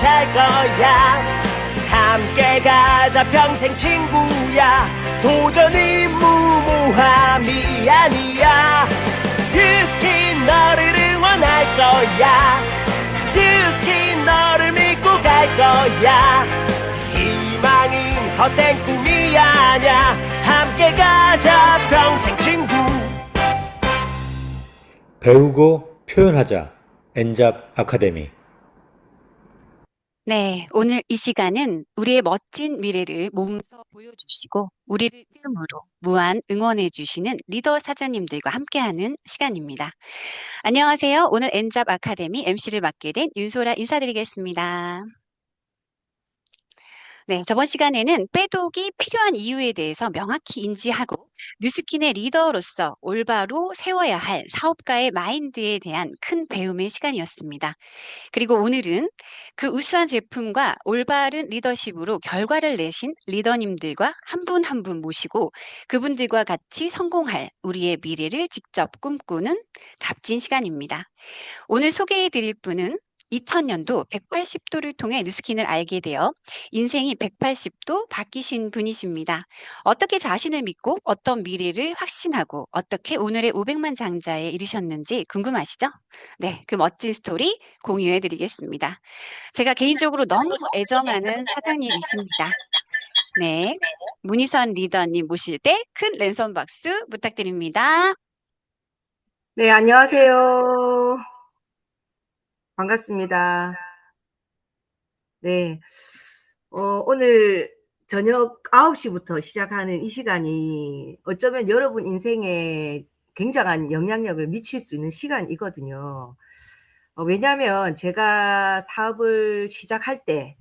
살 거야. 함께 가자 평생 친구야. 도전이 무모함이 아니야. 뉴스킨 너를 응원할 거야. 뉴스킨 너를 믿고 갈 거야. 희망은 헛된 꿈이 아냐. 함께 가자 평생 친구. 배우고 표현하자. 엔잡 아카데미. 네, 오늘 이 시간은 우리의 멋진 미래를 몸소 보여주시고 우리를 믿음으로 무한 응원해 주시는 리더 사장님들과 함께하는 시간입니다. 안녕하세요. 오늘 엔잡 아카데미 MC를 맡게 된 윤소라 인사드리겠습니다. 네, 저번 시간에는 빼독이 필요한 이유에 대해서 명확히 인지하고 뉴스킨의 리더로서 올바로 세워야 할 사업가의 마인드에 대한 큰 배움의 시간이었습니다. 그리고 오늘은 그 우수한 제품과 올바른 리더십으로 결과를 내신 리더님들과 한 분 한 분 모시고 그분들과 같이 성공할 우리의 미래를 직접 꿈꾸는 값진 시간입니다. 오늘 소개해 드릴 분은 2000년도 180도를 통해 뉴스킨을 알게 되어 인생이 180도 바뀌신 분이십니다. 어떻게 자신을 믿고 어떤 미래를 확신하고 어떻게 오늘의 500만 장자에 이르셨는지 궁금하시죠? 네, 그 멋진 스토리 공유해 드리겠습니다. 제가 개인적으로 너무 애정하는 사장님이십니다. 네, 문희선 리더님 모실 때 큰 랜선 박수 부탁드립니다. 네, 안녕하세요. 반갑습니다. 네. 오늘 저녁 9시부터 시작하는 이 시간이 어쩌면 여러분 인생에 굉장한 영향력을 미칠 수 있는 시간이거든요. 왜냐하면 제가 사업을 시작할 때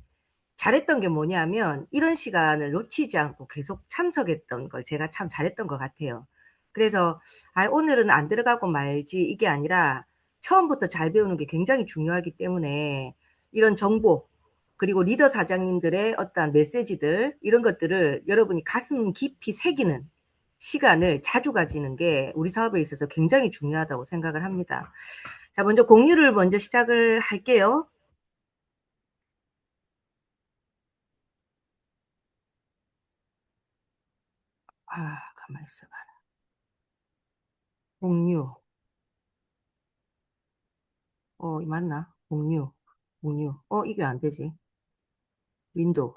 잘했던 게 뭐냐면 이런 시간을 놓치지 않고 계속 참석했던 걸 제가 참 잘했던 것 같아요. 그래서 오늘은 안 들어가고 말지 이게 아니라 처음부터 잘 배우는 게 굉장히 중요하기 때문에 이런 정보 그리고 리더 사장님들의 어떤 메시지들 이런 것들을 여러분이 가슴 깊이 새기는 시간을 자주 가지는 게 우리 사업에 있어서 굉장히 중요하다고 생각을 합니다. 자, 먼저 공유를 먼저 시작을 할게요. 가만히 있어봐라. 공유. 맞나? 공유. 이게 안 되지. 윈도우.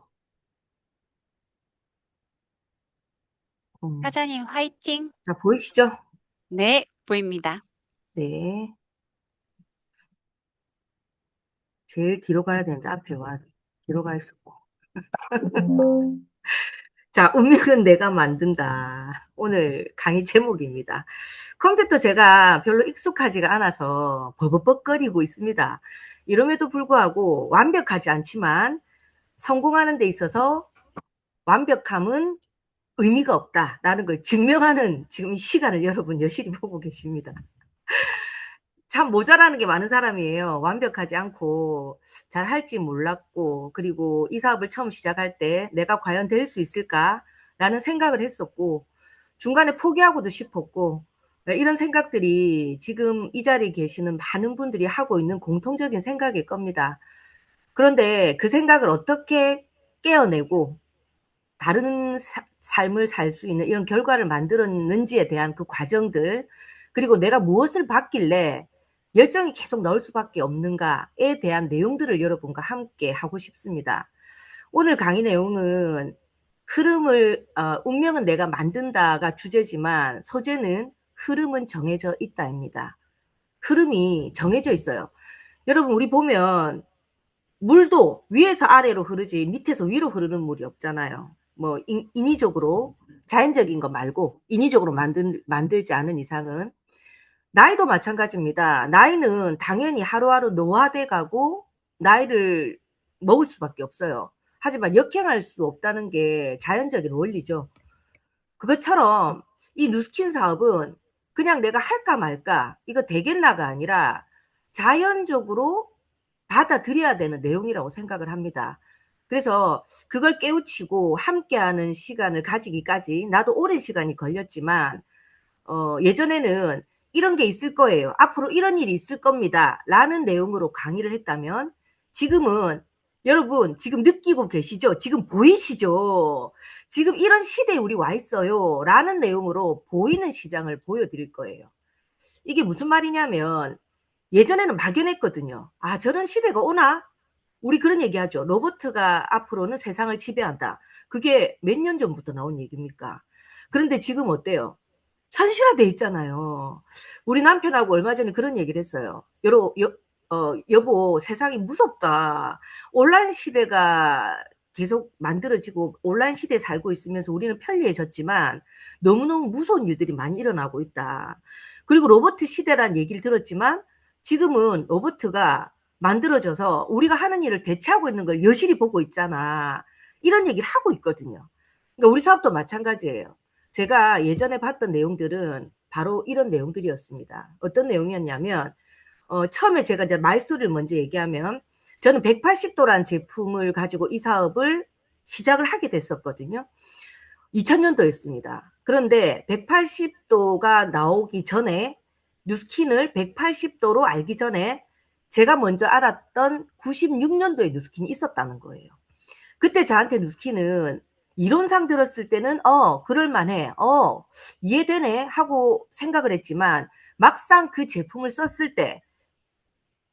사장님 화이팅! 자, 보이시죠? 네, 보입니다. 네. 제일 뒤로 가야 되는데 앞에 와. 뒤로 가 있었고. 자, 운명은 내가 만든다. 오늘 강의 제목입니다. 컴퓨터 제가 별로 익숙하지가 않아서 버벅버벅거리고 있습니다. 이럼에도 불구하고 완벽하지 않지만 성공하는 데 있어서 완벽함은 의미가 없다라는 걸 증명하는 지금 이 시간을 여러분 여실히 보고 계십니다. 참 모자라는 게 많은 사람이에요. 완벽하지 않고 잘 할지 몰랐고 그리고 이 사업을 처음 시작할 때 내가 과연 될 수 있을까라는 생각을 했었고 중간에 포기하고도 싶었고 이런 생각들이 지금 이 자리에 계시는 많은 분들이 하고 있는 공통적인 생각일 겁니다. 그런데 그 생각을 어떻게 깨어내고 다른 삶을 살 수 있는 이런 결과를 만들었는지에 대한 그 과정들 그리고 내가 무엇을 받길래 열정이 계속 나올 수밖에 없는가에 대한 내용들을 여러분과 함께 하고 싶습니다. 오늘 강의 내용은 흐름을 운명은 내가 만든다가 주제지만 소재는 흐름은 정해져 있다입니다. 흐름이 정해져 있어요. 여러분 우리 보면 물도 위에서 아래로 흐르지 밑에서 위로 흐르는 물이 없잖아요. 뭐 인위적으로 자연적인 거 말고 인위적으로 만들지 않은 이상은 나이도 마찬가지입니다. 나이는 당연히 하루하루 노화돼 가고 나이를 먹을 수밖에 없어요. 하지만 역행할 수 없다는 게 자연적인 원리죠. 그것처럼 이 누스킨 사업은 그냥 내가 할까 말까 이거 되겠나가 아니라 자연적으로 받아들여야 되는 내용이라고 생각을 합니다. 그래서 그걸 깨우치고 함께하는 시간을 가지기까지 나도 오랜 시간이 걸렸지만 예전에는 이런 게 있을 거예요. 앞으로 이런 일이 있을 겁니다. 라는 내용으로 강의를 했다면 지금은 여러분 지금 느끼고 계시죠? 지금 보이시죠? 지금 이런 시대에 우리 와 있어요. 라는 내용으로 보이는 시장을 보여드릴 거예요. 이게 무슨 말이냐면 예전에는 막연했거든요. 아, 저런 시대가 오나? 우리 그런 얘기하죠. 로봇가 앞으로는 세상을 지배한다. 그게 몇 년 전부터 나온 얘기입니까? 그런데 지금 어때요? 현실화돼 있잖아요. 우리 남편하고 얼마 전에 그런 얘기를 했어요. 여보, 세상이 무섭다. 온라인 시대가 계속 만들어지고 온라인 시대에 살고 있으면서 우리는 편리해졌지만 너무너무 무서운 일들이 많이 일어나고 있다. 그리고 로봇 시대란 얘기를 들었지만 지금은 로봇가 만들어져서 우리가 하는 일을 대체하고 있는 걸 여실히 보고 있잖아. 이런 얘기를 하고 있거든요. 그러니까 우리 사업도 마찬가지예요. 제가 예전에 봤던 내용들은 바로 이런 내용들이었습니다. 어떤 내용이었냐면 처음에 제가 이제 마이스토리를 먼저 얘기하면 저는 180도라는 제품을 가지고 이 사업을 시작을 하게 됐었거든요. 2000년도였습니다. 그런데 180도가 나오기 전에 뉴스킨을 180도로 알기 전에 제가 먼저 알았던 96년도에 뉴스킨이 있었다는 거예요. 그때 저한테 뉴스킨은 이론상 들었을 때는 그럴만해, 이해되네 하고 생각을 했지만 막상 그 제품을 썼을 때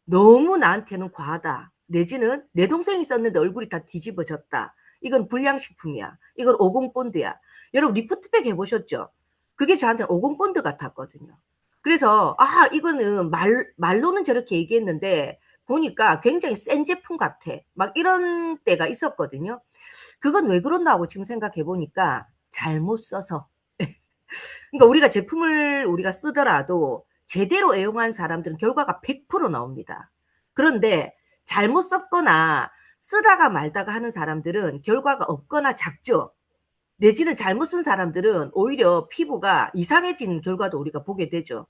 너무 나한테는 과하다. 내지는 내 동생이 썼는데 얼굴이 다 뒤집어졌다. 이건 불량식품이야. 이건 오공본드야. 여러분 리프트백 해보셨죠? 그게 저한테는 오공본드 같았거든요. 그래서 이거는 말로는 저렇게 얘기했는데 보니까 굉장히 센 제품 같아. 막 이런 때가 있었거든요. 그건 왜 그런가 하고 지금 생각해 보니까 잘못 써서. 그러니까 우리가 제품을 우리가 쓰더라도 제대로 애용한 사람들은 결과가 100% 나옵니다. 그런데 잘못 썼거나 쓰다가 말다가 하는 사람들은 결과가 없거나 작죠. 내지는 잘못 쓴 사람들은 오히려 피부가 이상해진 결과도 우리가 보게 되죠.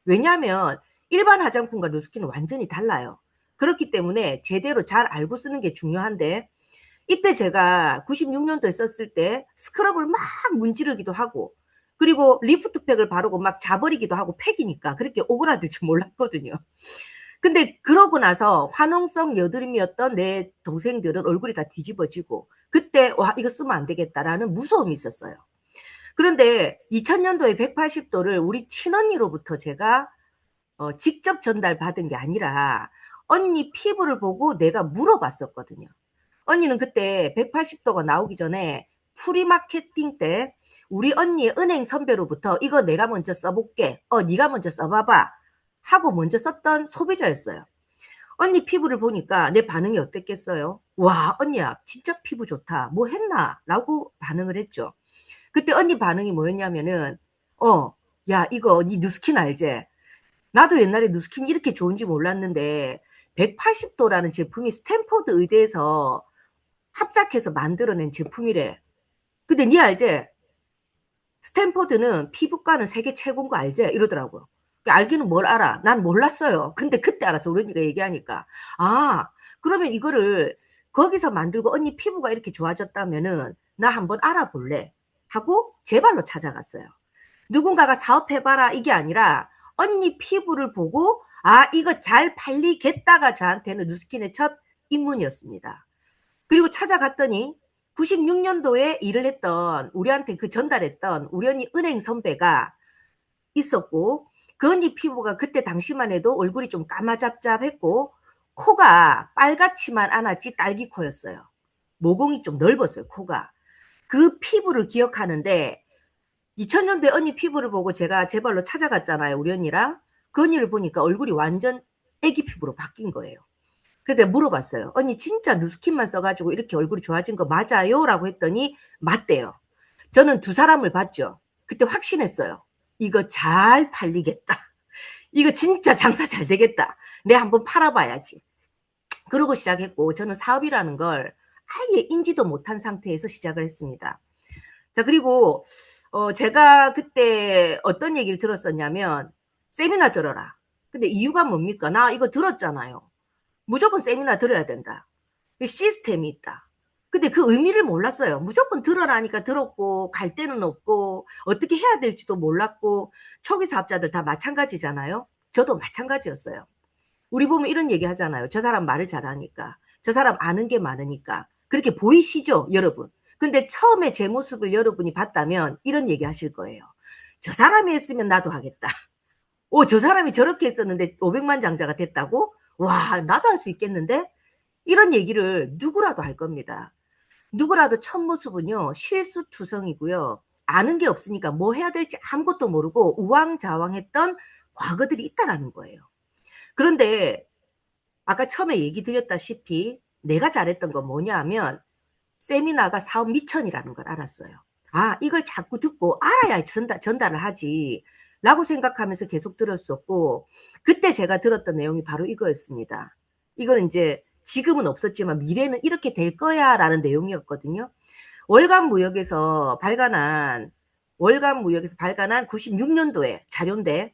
왜냐하면 일반 화장품과 루스킨은 완전히 달라요. 그렇기 때문에 제대로 잘 알고 쓰는 게 중요한데 이때 제가 96년도에 썼을 때 스크럽을 막 문지르기도 하고 그리고 리프트팩을 바르고 막 자버리기도 하고 팩이니까 그렇게 오그라들 줄 몰랐거든요. 근데 그러고 나서 화농성 여드름이었던 내 동생들은 얼굴이 다 뒤집어지고 그때 와 이거 쓰면 안 되겠다라는 무서움이 있었어요. 그런데 2000년도에 180도를 우리 친언니로부터 제가 직접 전달받은 게 아니라 언니 피부를 보고 내가 물어봤었거든요. 언니는 그때 180도가 나오기 전에 프리마케팅 때 우리 언니의 은행 선배로부터 이거 내가 먼저 써볼게. 네가 먼저 써봐봐. 하고 먼저 썼던 소비자였어요. 언니 피부를 보니까 내 반응이 어땠겠어요? 와, 언니야, 진짜 피부 좋다. 뭐 했나? 라고 반응을 했죠. 그때 언니 반응이 뭐였냐면은, 야, 이거 니 뉴스킨 알지? 나도 옛날에 뉴스킨이 이렇게 좋은지 몰랐는데, 180도라는 제품이 스탠포드 의대에서 합작해서 만들어낸 제품이래. 근데 니 알지? 스탠포드는 피부과는 세계 최고인 거 알지? 이러더라고요. 알기는 뭘 알아? 난 몰랐어요. 근데 그때 알았어. 우리 언니가 얘기하니까. 그러면 이거를 거기서 만들고 언니 피부가 이렇게 좋아졌다면은 나 한번 알아볼래? 하고 제 발로 찾아갔어요. 누군가가 사업해봐라 이게 아니라 언니 피부를 보고 이거 잘 팔리겠다가 저한테는 뉴스킨의 첫 입문이었습니다. 그리고 찾아갔더니 96년도에 일을 했던 우리한테 그 전달했던 우리 언니 은행 선배가 있었고 그 언니 피부가 그때 당시만 해도 얼굴이 좀 까마잡잡했고 코가 빨갛지만 않았지 딸기코였어요. 모공이 좀 넓었어요. 코가. 그 피부를 기억하는데 2000년도에 언니 피부를 보고 제가 제 발로 찾아갔잖아요. 우리 언니랑. 그 언니를 보니까 얼굴이 완전 애기 피부로 바뀐 거예요. 근데 물어봤어요. 언니 진짜 누스킨만 써가지고 이렇게 얼굴이 좋아진 거 맞아요? 라고 했더니 맞대요. 저는 두 사람을 봤죠. 그때 확신했어요. 이거 잘 팔리겠다. 이거 진짜 장사 잘 되겠다. 내가 한번 팔아봐야지. 그러고 시작했고 저는 사업이라는 걸 아예 인지도 못한 상태에서 시작을 했습니다. 자, 그리고 제가 그때 어떤 얘기를 들었었냐면 세미나 들어라. 근데 이유가 뭡니까? 나 이거 들었잖아요. 무조건 세미나 들어야 된다. 시스템이 있다. 근데 그 의미를 몰랐어요. 무조건 들어라니까 들었고 갈 데는 없고 어떻게 해야 될지도 몰랐고 초기 사업자들 다 마찬가지잖아요. 저도 마찬가지였어요. 우리 보면 이런 얘기 하잖아요. 저 사람 말을 잘하니까. 저 사람 아는 게 많으니까. 그렇게 보이시죠, 여러분? 근데 처음에 제 모습을 여러분이 봤다면 이런 얘기 하실 거예요. 저 사람이 했으면 나도 하겠다. 저 사람이 저렇게 했었는데 500만 장자가 됐다고? 와, 나도 할 수 있겠는데? 이런 얘기를 누구라도 할 겁니다. 누구라도 첫 모습은요, 실수투성이고요. 아는 게 없으니까 뭐 해야 될지 아무것도 모르고 우왕좌왕했던 과거들이 있다라는 거예요. 그런데 아까 처음에 얘기 드렸다시피 내가 잘했던 건 뭐냐 하면 세미나가 사업 미천이라는 걸 알았어요. 아, 이걸 자꾸 듣고 알아야 전달을 하지 라고 생각하면서 계속 들었었고, 그때 제가 들었던 내용이 바로 이거였습니다. 이건 이제 지금은 없었지만 미래는 이렇게 될 거야 라는 내용이었거든요. 월간무역에서 발간한 96년도에 자료인데,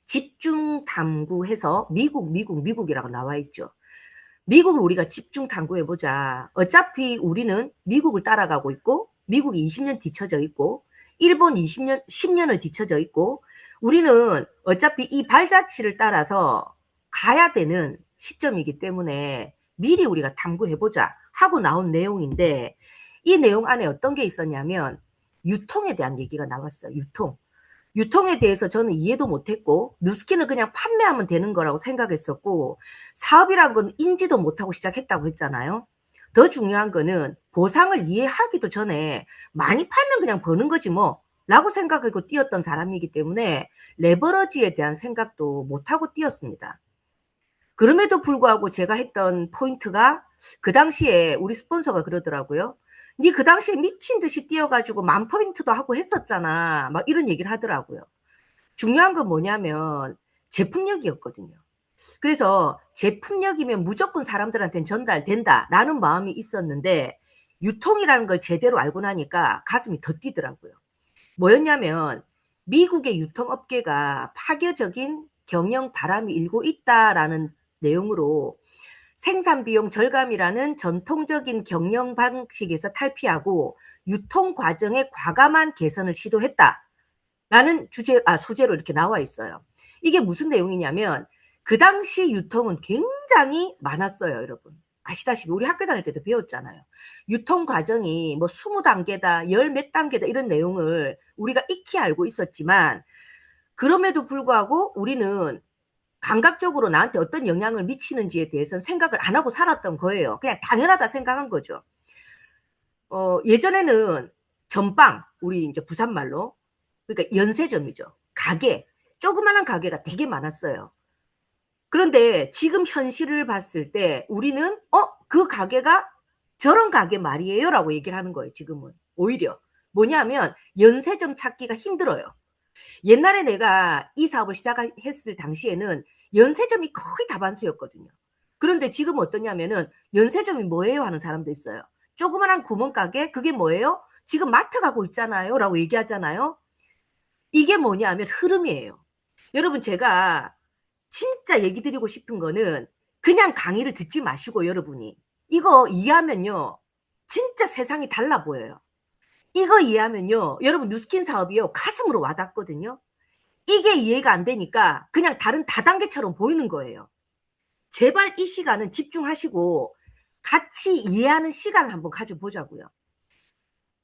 집중 탐구해서 미국이라고 나와 있죠. 미국을 우리가 집중 탐구해보자. 어차피 우리는 미국을 따라가고 있고, 미국이 20년 뒤쳐져 있고, 일본 10년을 뒤쳐져 있고, 우리는 어차피 이 발자취를 따라서 가야 되는 시점이기 때문에 미리 우리가 탐구해보자 하고 나온 내용인데, 이 내용 안에 어떤 게 있었냐면 유통에 대한 얘기가 나왔어요. 유통에 대해서 저는 이해도 못했고, 누스킨을 그냥 판매하면 되는 거라고 생각했었고, 사업이란 건 인지도 못하고 시작했다고 했잖아요. 더 중요한 거는 보상을 이해하기도 전에 많이 팔면 그냥 버는 거지 뭐 라고 생각하고 뛰었던 사람이기 때문에 레버러지에 대한 생각도 못하고 뛰었습니다. 그럼에도 불구하고 제가 했던 포인트가, 그 당시에 우리 스폰서가 그러더라고요. 니 그 당시에 미친 듯이 뛰어가지고 10,000포인트도 하고 했었잖아. 막 이런 얘기를 하더라고요. 중요한 건 뭐냐면 제품력이었거든요. 그래서 제품력이면 무조건 사람들한테는 전달된다라는 마음이 있었는데, 유통이라는 걸 제대로 알고 나니까 가슴이 더 뛰더라고요. 뭐였냐면 미국의 유통업계가 파괴적인 경영 바람이 일고 있다라는 내용으로 생산비용 절감이라는 전통적인 경영 방식에서 탈피하고 유통 과정의 과감한 개선을 시도했다라는 소재로 이렇게 나와 있어요. 이게 무슨 내용이냐면, 그 당시 유통은 굉장히 많았어요, 여러분. 아시다시피 우리 학교 다닐 때도 배웠잖아요. 유통 과정이 뭐 20단계다, 열 몇 단계다 이런 내용을 우리가 익히 알고 있었지만, 그럼에도 불구하고 우리는 감각적으로 나한테 어떤 영향을 미치는지에 대해서는 생각을 안 하고 살았던 거예요. 그냥 당연하다 생각한 거죠. 예전에는 전빵, 우리 이제 부산말로, 그러니까 연세점이죠. 가게, 조그만한 가게가 되게 많았어요. 그런데 지금 현실을 봤을 때 우리는 그 가게가 저런 가게 말이에요 라고 얘기를 하는 거예요. 지금은 오히려 뭐냐면 연세점 찾기가 힘들어요. 옛날에 내가 이 사업을 시작했을 당시에는 연세점이 거의 다반수였거든요. 그런데 지금 어떠냐면은 연세점이 뭐예요 하는 사람도 있어요. 조그만한 구멍가게, 그게 뭐예요? 지금 마트 가고 있잖아요 라고 얘기하잖아요. 이게 뭐냐면 흐름이에요. 여러분, 제가 진짜 얘기 드리고 싶은 거는 그냥 강의를 듣지 마시고, 여러분이 이거 이해하면요 진짜 세상이 달라 보여요. 이거 이해하면요 여러분, 누스킨 사업이요 가슴으로 와닿거든요. 이게 이해가 안 되니까 그냥 다른 다단계처럼 보이는 거예요. 제발 이 시간은 집중하시고 같이 이해하는 시간을 한번 가져보자고요.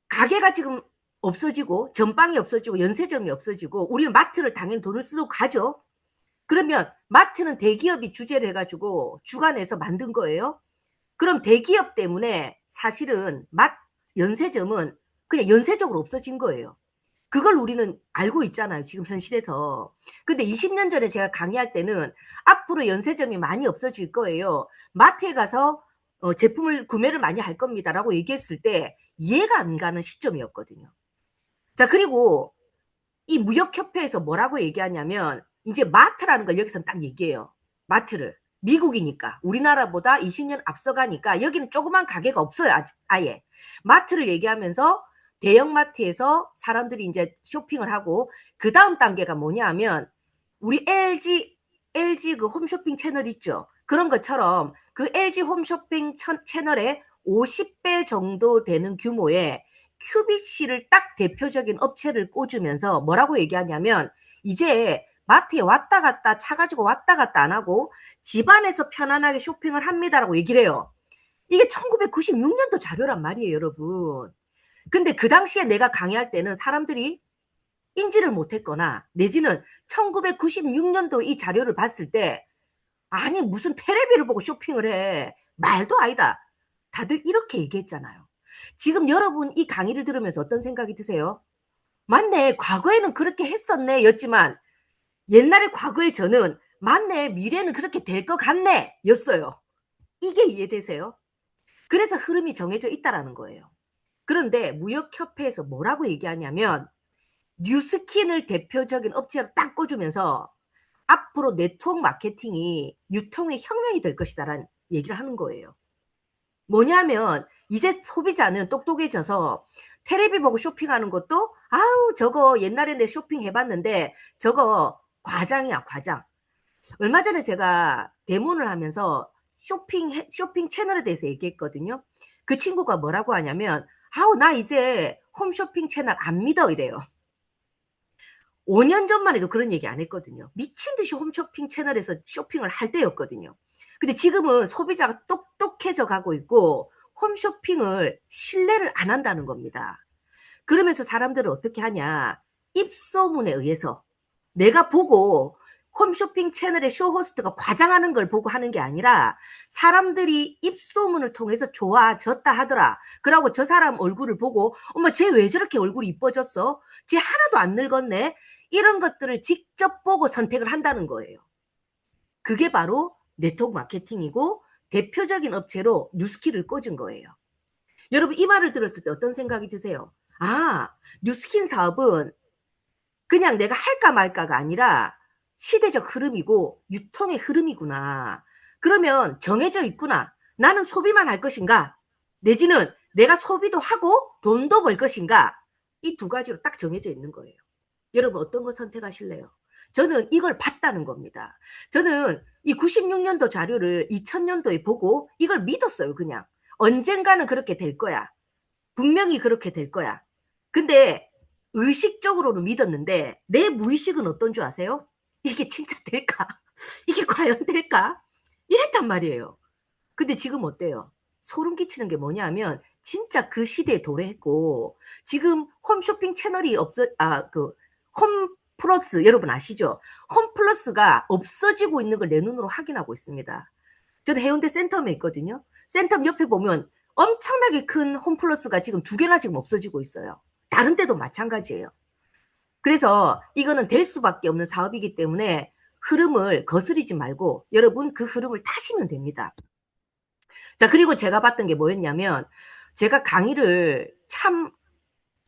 가게가 지금 없어지고 전방이 없어지고 연세점이 없어지고 우리는 마트를 당연히 돈을 쓰러 가죠. 그러면 마트는 대기업이 주재를 해가지고 주관해서 만든 거예요. 그럼 대기업 때문에 사실은 연세점은 그냥 연쇄적으로 없어진 거예요. 그걸 우리는 알고 있잖아요, 지금 현실에서. 근데 20년 전에 제가 강의할 때는 앞으로 연세점이 많이 없어질 거예요. 마트에 가서 제품을 구매를 많이 할 겁니다 라고 얘기했을 때 이해가 안 가는 시점이었거든요. 자, 그리고 이 무역협회에서 뭐라고 얘기하냐면, 이제 마트라는 걸 여기서 딱 얘기해요. 마트를. 미국이니까 우리나라보다 20년 앞서가니까 여기는 조그만 가게가 없어요. 아예. 마트를 얘기하면서 대형마트에서 사람들이 이제 쇼핑을 하고, 그 다음 단계가 뭐냐 하면 우리 LG 그 홈쇼핑 채널 있죠. 그런 것처럼 그 LG 홈쇼핑 채널의 50배 정도 되는 규모의 QVC를 딱 대표적인 업체를 꽂으면서 뭐라고 얘기하냐면, 이제 마트에 왔다 갔다 차 가지고 왔다 갔다 안 하고 집안에서 편안하게 쇼핑을 합니다라고 얘기를 해요. 이게 1996년도 자료란 말이에요, 여러분. 근데 그 당시에 내가 강의할 때는 사람들이 인지를 못했거나 내지는 1996년도 이 자료를 봤을 때 아니 무슨 테레비를 보고 쇼핑을 해. 말도 아니다. 다들 이렇게 얘기했잖아요. 지금 여러분 이 강의를 들으면서 어떤 생각이 드세요? 맞네. 과거에는 그렇게 했었네. 였지만 옛날에 과거의 저는 맞네. 미래는 그렇게 될 것 같네. 였어요. 이게 이해되세요? 그래서 흐름이 정해져 있다라는 거예요. 그런데 무역협회에서 뭐라고 얘기하냐면 뉴스킨을 대표적인 업체로 딱 꽂으면서 앞으로 네트워크 마케팅이 유통의 혁명이 될 것이다라는 얘기를 하는 거예요. 뭐냐면 이제 소비자는 똑똑해져서 테레비 보고 쇼핑하는 것도 아우 저거 옛날에 내 쇼핑 해봤는데 저거 과장이야 과장. 얼마 전에 제가 데모를 하면서 쇼핑 채널에 대해서 얘기했거든요. 그 친구가 뭐라고 하냐면 아우 나 이제 홈쇼핑 채널 안 믿어 이래요. 5년 전만 해도 그런 얘기 안 했거든요. 미친 듯이 홈쇼핑 채널에서 쇼핑을 할 때였거든요. 근데 지금은 소비자가 똑똑해져 가고 있고 홈쇼핑을 신뢰를 안 한다는 겁니다. 그러면서 사람들은 어떻게 하냐. 입소문에 의해서 내가 보고 홈쇼핑 채널의 쇼호스트가 과장하는 걸 보고 하는 게 아니라 사람들이 입소문을 통해서 좋아졌다 하더라. 그러고 저 사람 얼굴을 보고 엄마 쟤 왜 저렇게 얼굴이 이뻐졌어? 쟤 하나도 안 늙었네? 이런 것들을 직접 보고 선택을 한다는 거예요. 그게 바로 네트워크 마케팅이고 대표적인 업체로 뉴스킨을 꽂은 거예요. 여러분 이 말을 들었을 때 어떤 생각이 드세요? 아, 뉴스킨 사업은 그냥 내가 할까 말까가 아니라 시대적 흐름이고 유통의 흐름이구나. 그러면 정해져 있구나. 나는 소비만 할 것인가? 내지는 내가 소비도 하고 돈도 벌 것인가? 이 두 가지로 딱 정해져 있는 거예요. 여러분 어떤 거 선택하실래요? 저는 이걸 봤다는 겁니다. 저는 이 96년도 자료를 2000년도에 보고 이걸 믿었어요. 그냥 언젠가는 그렇게 될 거야. 분명히 그렇게 될 거야. 근데 의식적으로는 믿었는데 내 무의식은 어떤 줄 아세요? 이게 진짜 될까? 이게 과연 될까? 이랬단 말이에요. 근데 지금 어때요? 소름 끼치는 게 뭐냐면 진짜 그 시대에 도래했고 지금 홈쇼핑 채널이 홈플러스 여러분 아시죠? 홈플러스가 없어지고 있는 걸 내 눈으로 확인하고 있습니다. 저는 해운대 센텀에 있거든요. 센텀 옆에 보면 엄청나게 큰 홈플러스가 지금 2개나 지금 없어지고 있어요. 다른 데도 마찬가지예요. 그래서 이거는 될 수밖에 없는 사업이기 때문에 흐름을 거스르지 말고 여러분 그 흐름을 타시면 됩니다. 자, 그리고 제가 봤던 게 뭐였냐면 제가 강의를 참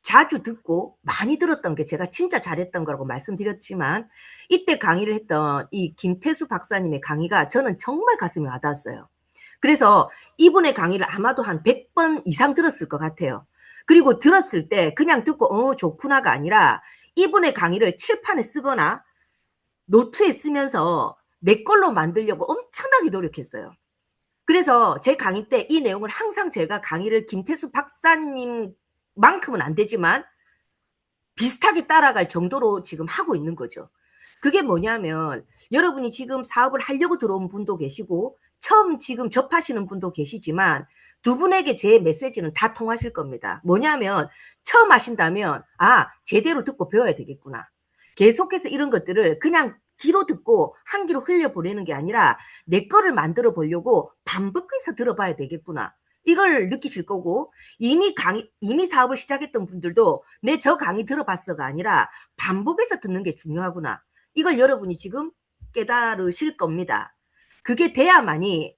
자주 듣고 많이 들었던 게 제가 진짜 잘했던 거라고 말씀드렸지만 이때 강의를 했던 이 김태수 박사님의 강의가 저는 정말 가슴에 와닿았어요. 그래서 이분의 강의를 아마도 한 100번 이상 들었을 것 같아요. 그리고 들었을 때 그냥 듣고 좋구나가 아니라 이분의 강의를 칠판에 쓰거나 노트에 쓰면서 내 걸로 만들려고 엄청나게 노력했어요. 그래서 제 강의 때 이 내용을 항상 제가 강의를 김태수 박사님만큼은 안 되지만 비슷하게 따라갈 정도로 지금 하고 있는 거죠. 그게 뭐냐면 여러분이 지금 사업을 하려고 들어온 분도 계시고 처음 지금 접하시는 분도 계시지만 두 분에게 제 메시지는 다 통하실 겁니다. 뭐냐면 처음 하신다면 제대로 듣고 배워야 되겠구나. 계속해서 이런 것들을 그냥 귀로 듣고 한 귀로 흘려보내는 게 아니라 내 거를 만들어 보려고 반복해서 들어봐야 되겠구나. 이걸 느끼실 거고 이미 사업을 시작했던 분들도 내 저 강의 들어봤어가 아니라 반복해서 듣는 게 중요하구나. 이걸 여러분이 지금 깨달으실 겁니다. 그게 돼야만이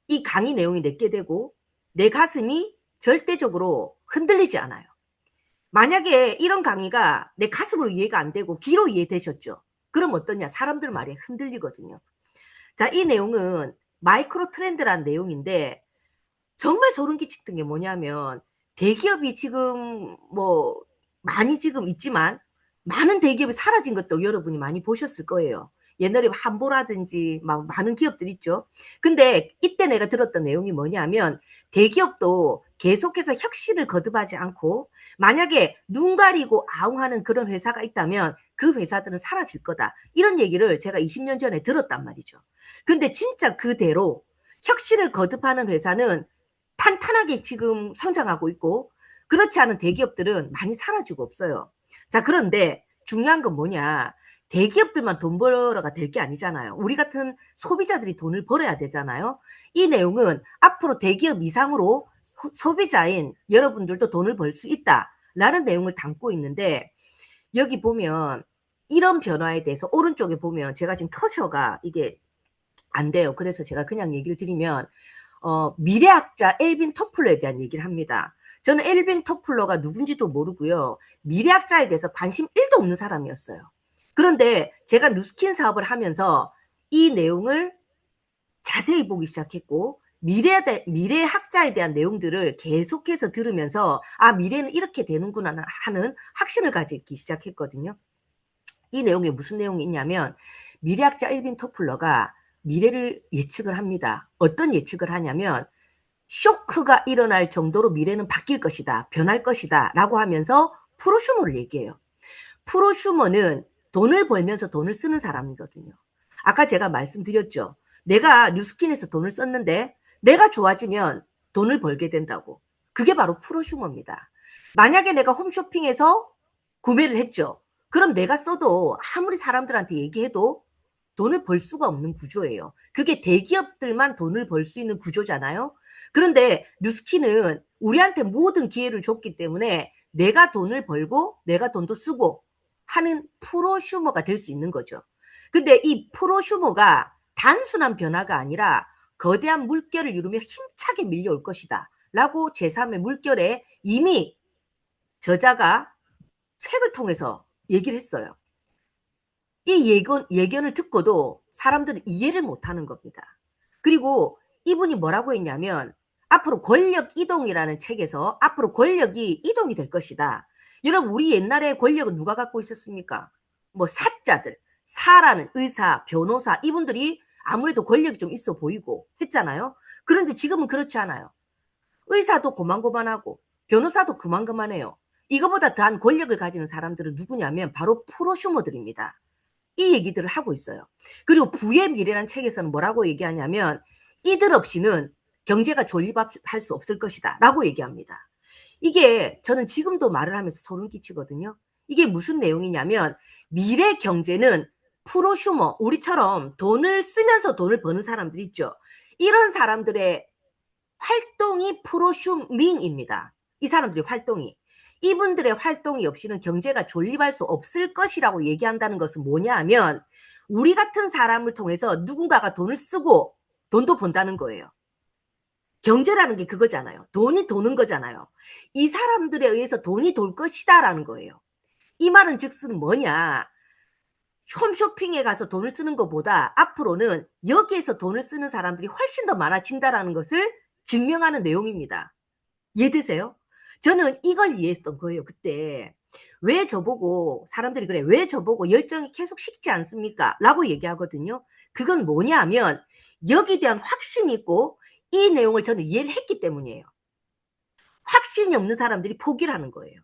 이 강의 내용이 내게 되고 내 가슴이 절대적으로 흔들리지 않아요. 만약에 이런 강의가 내 가슴으로 이해가 안 되고 귀로 이해되셨죠? 그럼 어떠냐? 사람들 말에 흔들리거든요. 자, 이 내용은 마이크로 트렌드라는 내용인데 정말 소름 끼치던 게 뭐냐면 대기업이 지금 많이 지금 있지만 많은 대기업이 사라진 것도 여러분이 많이 보셨을 거예요. 옛날에 한보라든지 막 많은 기업들 있죠. 근데 이때 내가 들었던 내용이 뭐냐면 대기업도 계속해서 혁신을 거듭하지 않고 만약에 눈 가리고 아웅하는 그런 회사가 있다면 그 회사들은 사라질 거다. 이런 얘기를 제가 20년 전에 들었단 말이죠. 근데 진짜 그대로 혁신을 거듭하는 회사는 탄탄하게 지금 성장하고 있고, 그렇지 않은 대기업들은 많이 사라지고 없어요. 자, 그런데 중요한 건 뭐냐. 대기업들만 돈 벌어가 될 게 아니잖아요. 우리 같은 소비자들이 돈을 벌어야 되잖아요. 이 내용은 앞으로 대기업 이상으로 소비자인 여러분들도 돈을 벌 수 있다라는 내용을 담고 있는데, 여기 보면 이런 변화에 대해서 오른쪽에 보면 제가 지금 커서가 이게 안 돼요. 그래서 제가 그냥 얘기를 드리면 미래학자 엘빈 토플러에 대한 얘기를 합니다. 저는 엘빈 토플러가 누군지도 모르고요. 미래학자에 대해서 관심 1도 없는 사람이었어요. 그런데 제가 누스킨 사업을 하면서 이 내용을 자세히 보기 시작했고, 미래학자에 대한 내용들을 계속해서 들으면서 아, 미래는 이렇게 되는구나 하는 확신을 가지기 시작했거든요. 이 내용에 무슨 내용이 있냐면, 미래학자 엘빈 토플러가 미래를 예측을 합니다. 어떤 예측을 하냐면, 쇼크가 일어날 정도로 미래는 바뀔 것이다, 변할 것이다 라고 하면서 프로슈머를 얘기해요. 프로슈머는 돈을 벌면서 돈을 쓰는 사람이거든요. 아까 제가 말씀드렸죠. 내가 뉴스킨에서 돈을 썼는데 내가 좋아지면 돈을 벌게 된다고. 그게 바로 프로슈머입니다. 만약에 내가 홈쇼핑에서 구매를 했죠. 그럼 내가 써도 아무리 사람들한테 얘기해도 돈을 벌 수가 없는 구조예요. 그게 대기업들만 돈을 벌 수 있는 구조잖아요. 그런데 뉴스킨은 우리한테 모든 기회를 줬기 때문에 내가 돈을 벌고 내가 돈도 쓰고 하는 프로슈머가 될 수 있는 거죠. 근데 이 프로슈머가 단순한 변화가 아니라 거대한 물결을 이루며 힘차게 밀려올 것이다 라고 제3의 물결에 이미 저자가 책을 통해서 얘기를 했어요. 이 예견을 듣고도 사람들은 이해를 못하는 겁니다. 그리고 이분이 뭐라고 했냐면, 앞으로 권력 이동이라는 책에서 앞으로 권력이 이동이 될 것이다. 여러분, 우리 옛날에 권력은 누가 갖고 있었습니까? 뭐 사자들, 사라는 의사, 변호사, 이분들이 아무래도 권력이 좀 있어 보이고 했잖아요. 그런데 지금은 그렇지 않아요. 의사도 고만고만하고 변호사도 그만그만해요. 이거보다 더한 권력을 가지는 사람들은 누구냐면 바로 프로슈머들입니다. 이 얘기들을 하고 있어요. 그리고 부의 미래라는 책에서는 뭐라고 얘기하냐면, 이들 없이는 경제가 존립할 수 없을 것이다 라고 얘기합니다. 이게 저는 지금도 말을 하면서 소름 끼치거든요. 이게 무슨 내용이냐면, 미래 경제는 프로슈머, 우리처럼 돈을 쓰면서 돈을 버는 사람들 있죠. 이런 사람들의 활동이 프로슈밍입니다. 이 사람들의 활동이. 이분들의 활동이 없이는 경제가 존립할 수 없을 것이라고 얘기한다는 것은 뭐냐 하면, 우리 같은 사람을 통해서 누군가가 돈을 쓰고 돈도 번다는 거예요. 경제라는 게 그거잖아요. 돈이 도는 거잖아요. 이 사람들에 의해서 돈이 돌 것이다 라는 거예요. 이 말은 즉슨 뭐냐, 홈쇼핑에 가서 돈을 쓰는 것보다 앞으로는 여기에서 돈을 쓰는 사람들이 훨씬 더 많아진다라는 것을 증명하는 내용입니다. 이해되세요? 저는 이걸 이해했던 거예요. 그때 왜 저보고 사람들이 그래, 왜 저보고 열정이 계속 식지 않습니까? 라고 얘기하거든요. 그건 뭐냐 하면 여기에 대한 확신이 있고 이 내용을 저는 이해를 했기 때문이에요. 확신이 없는 사람들이 포기를 하는 거예요.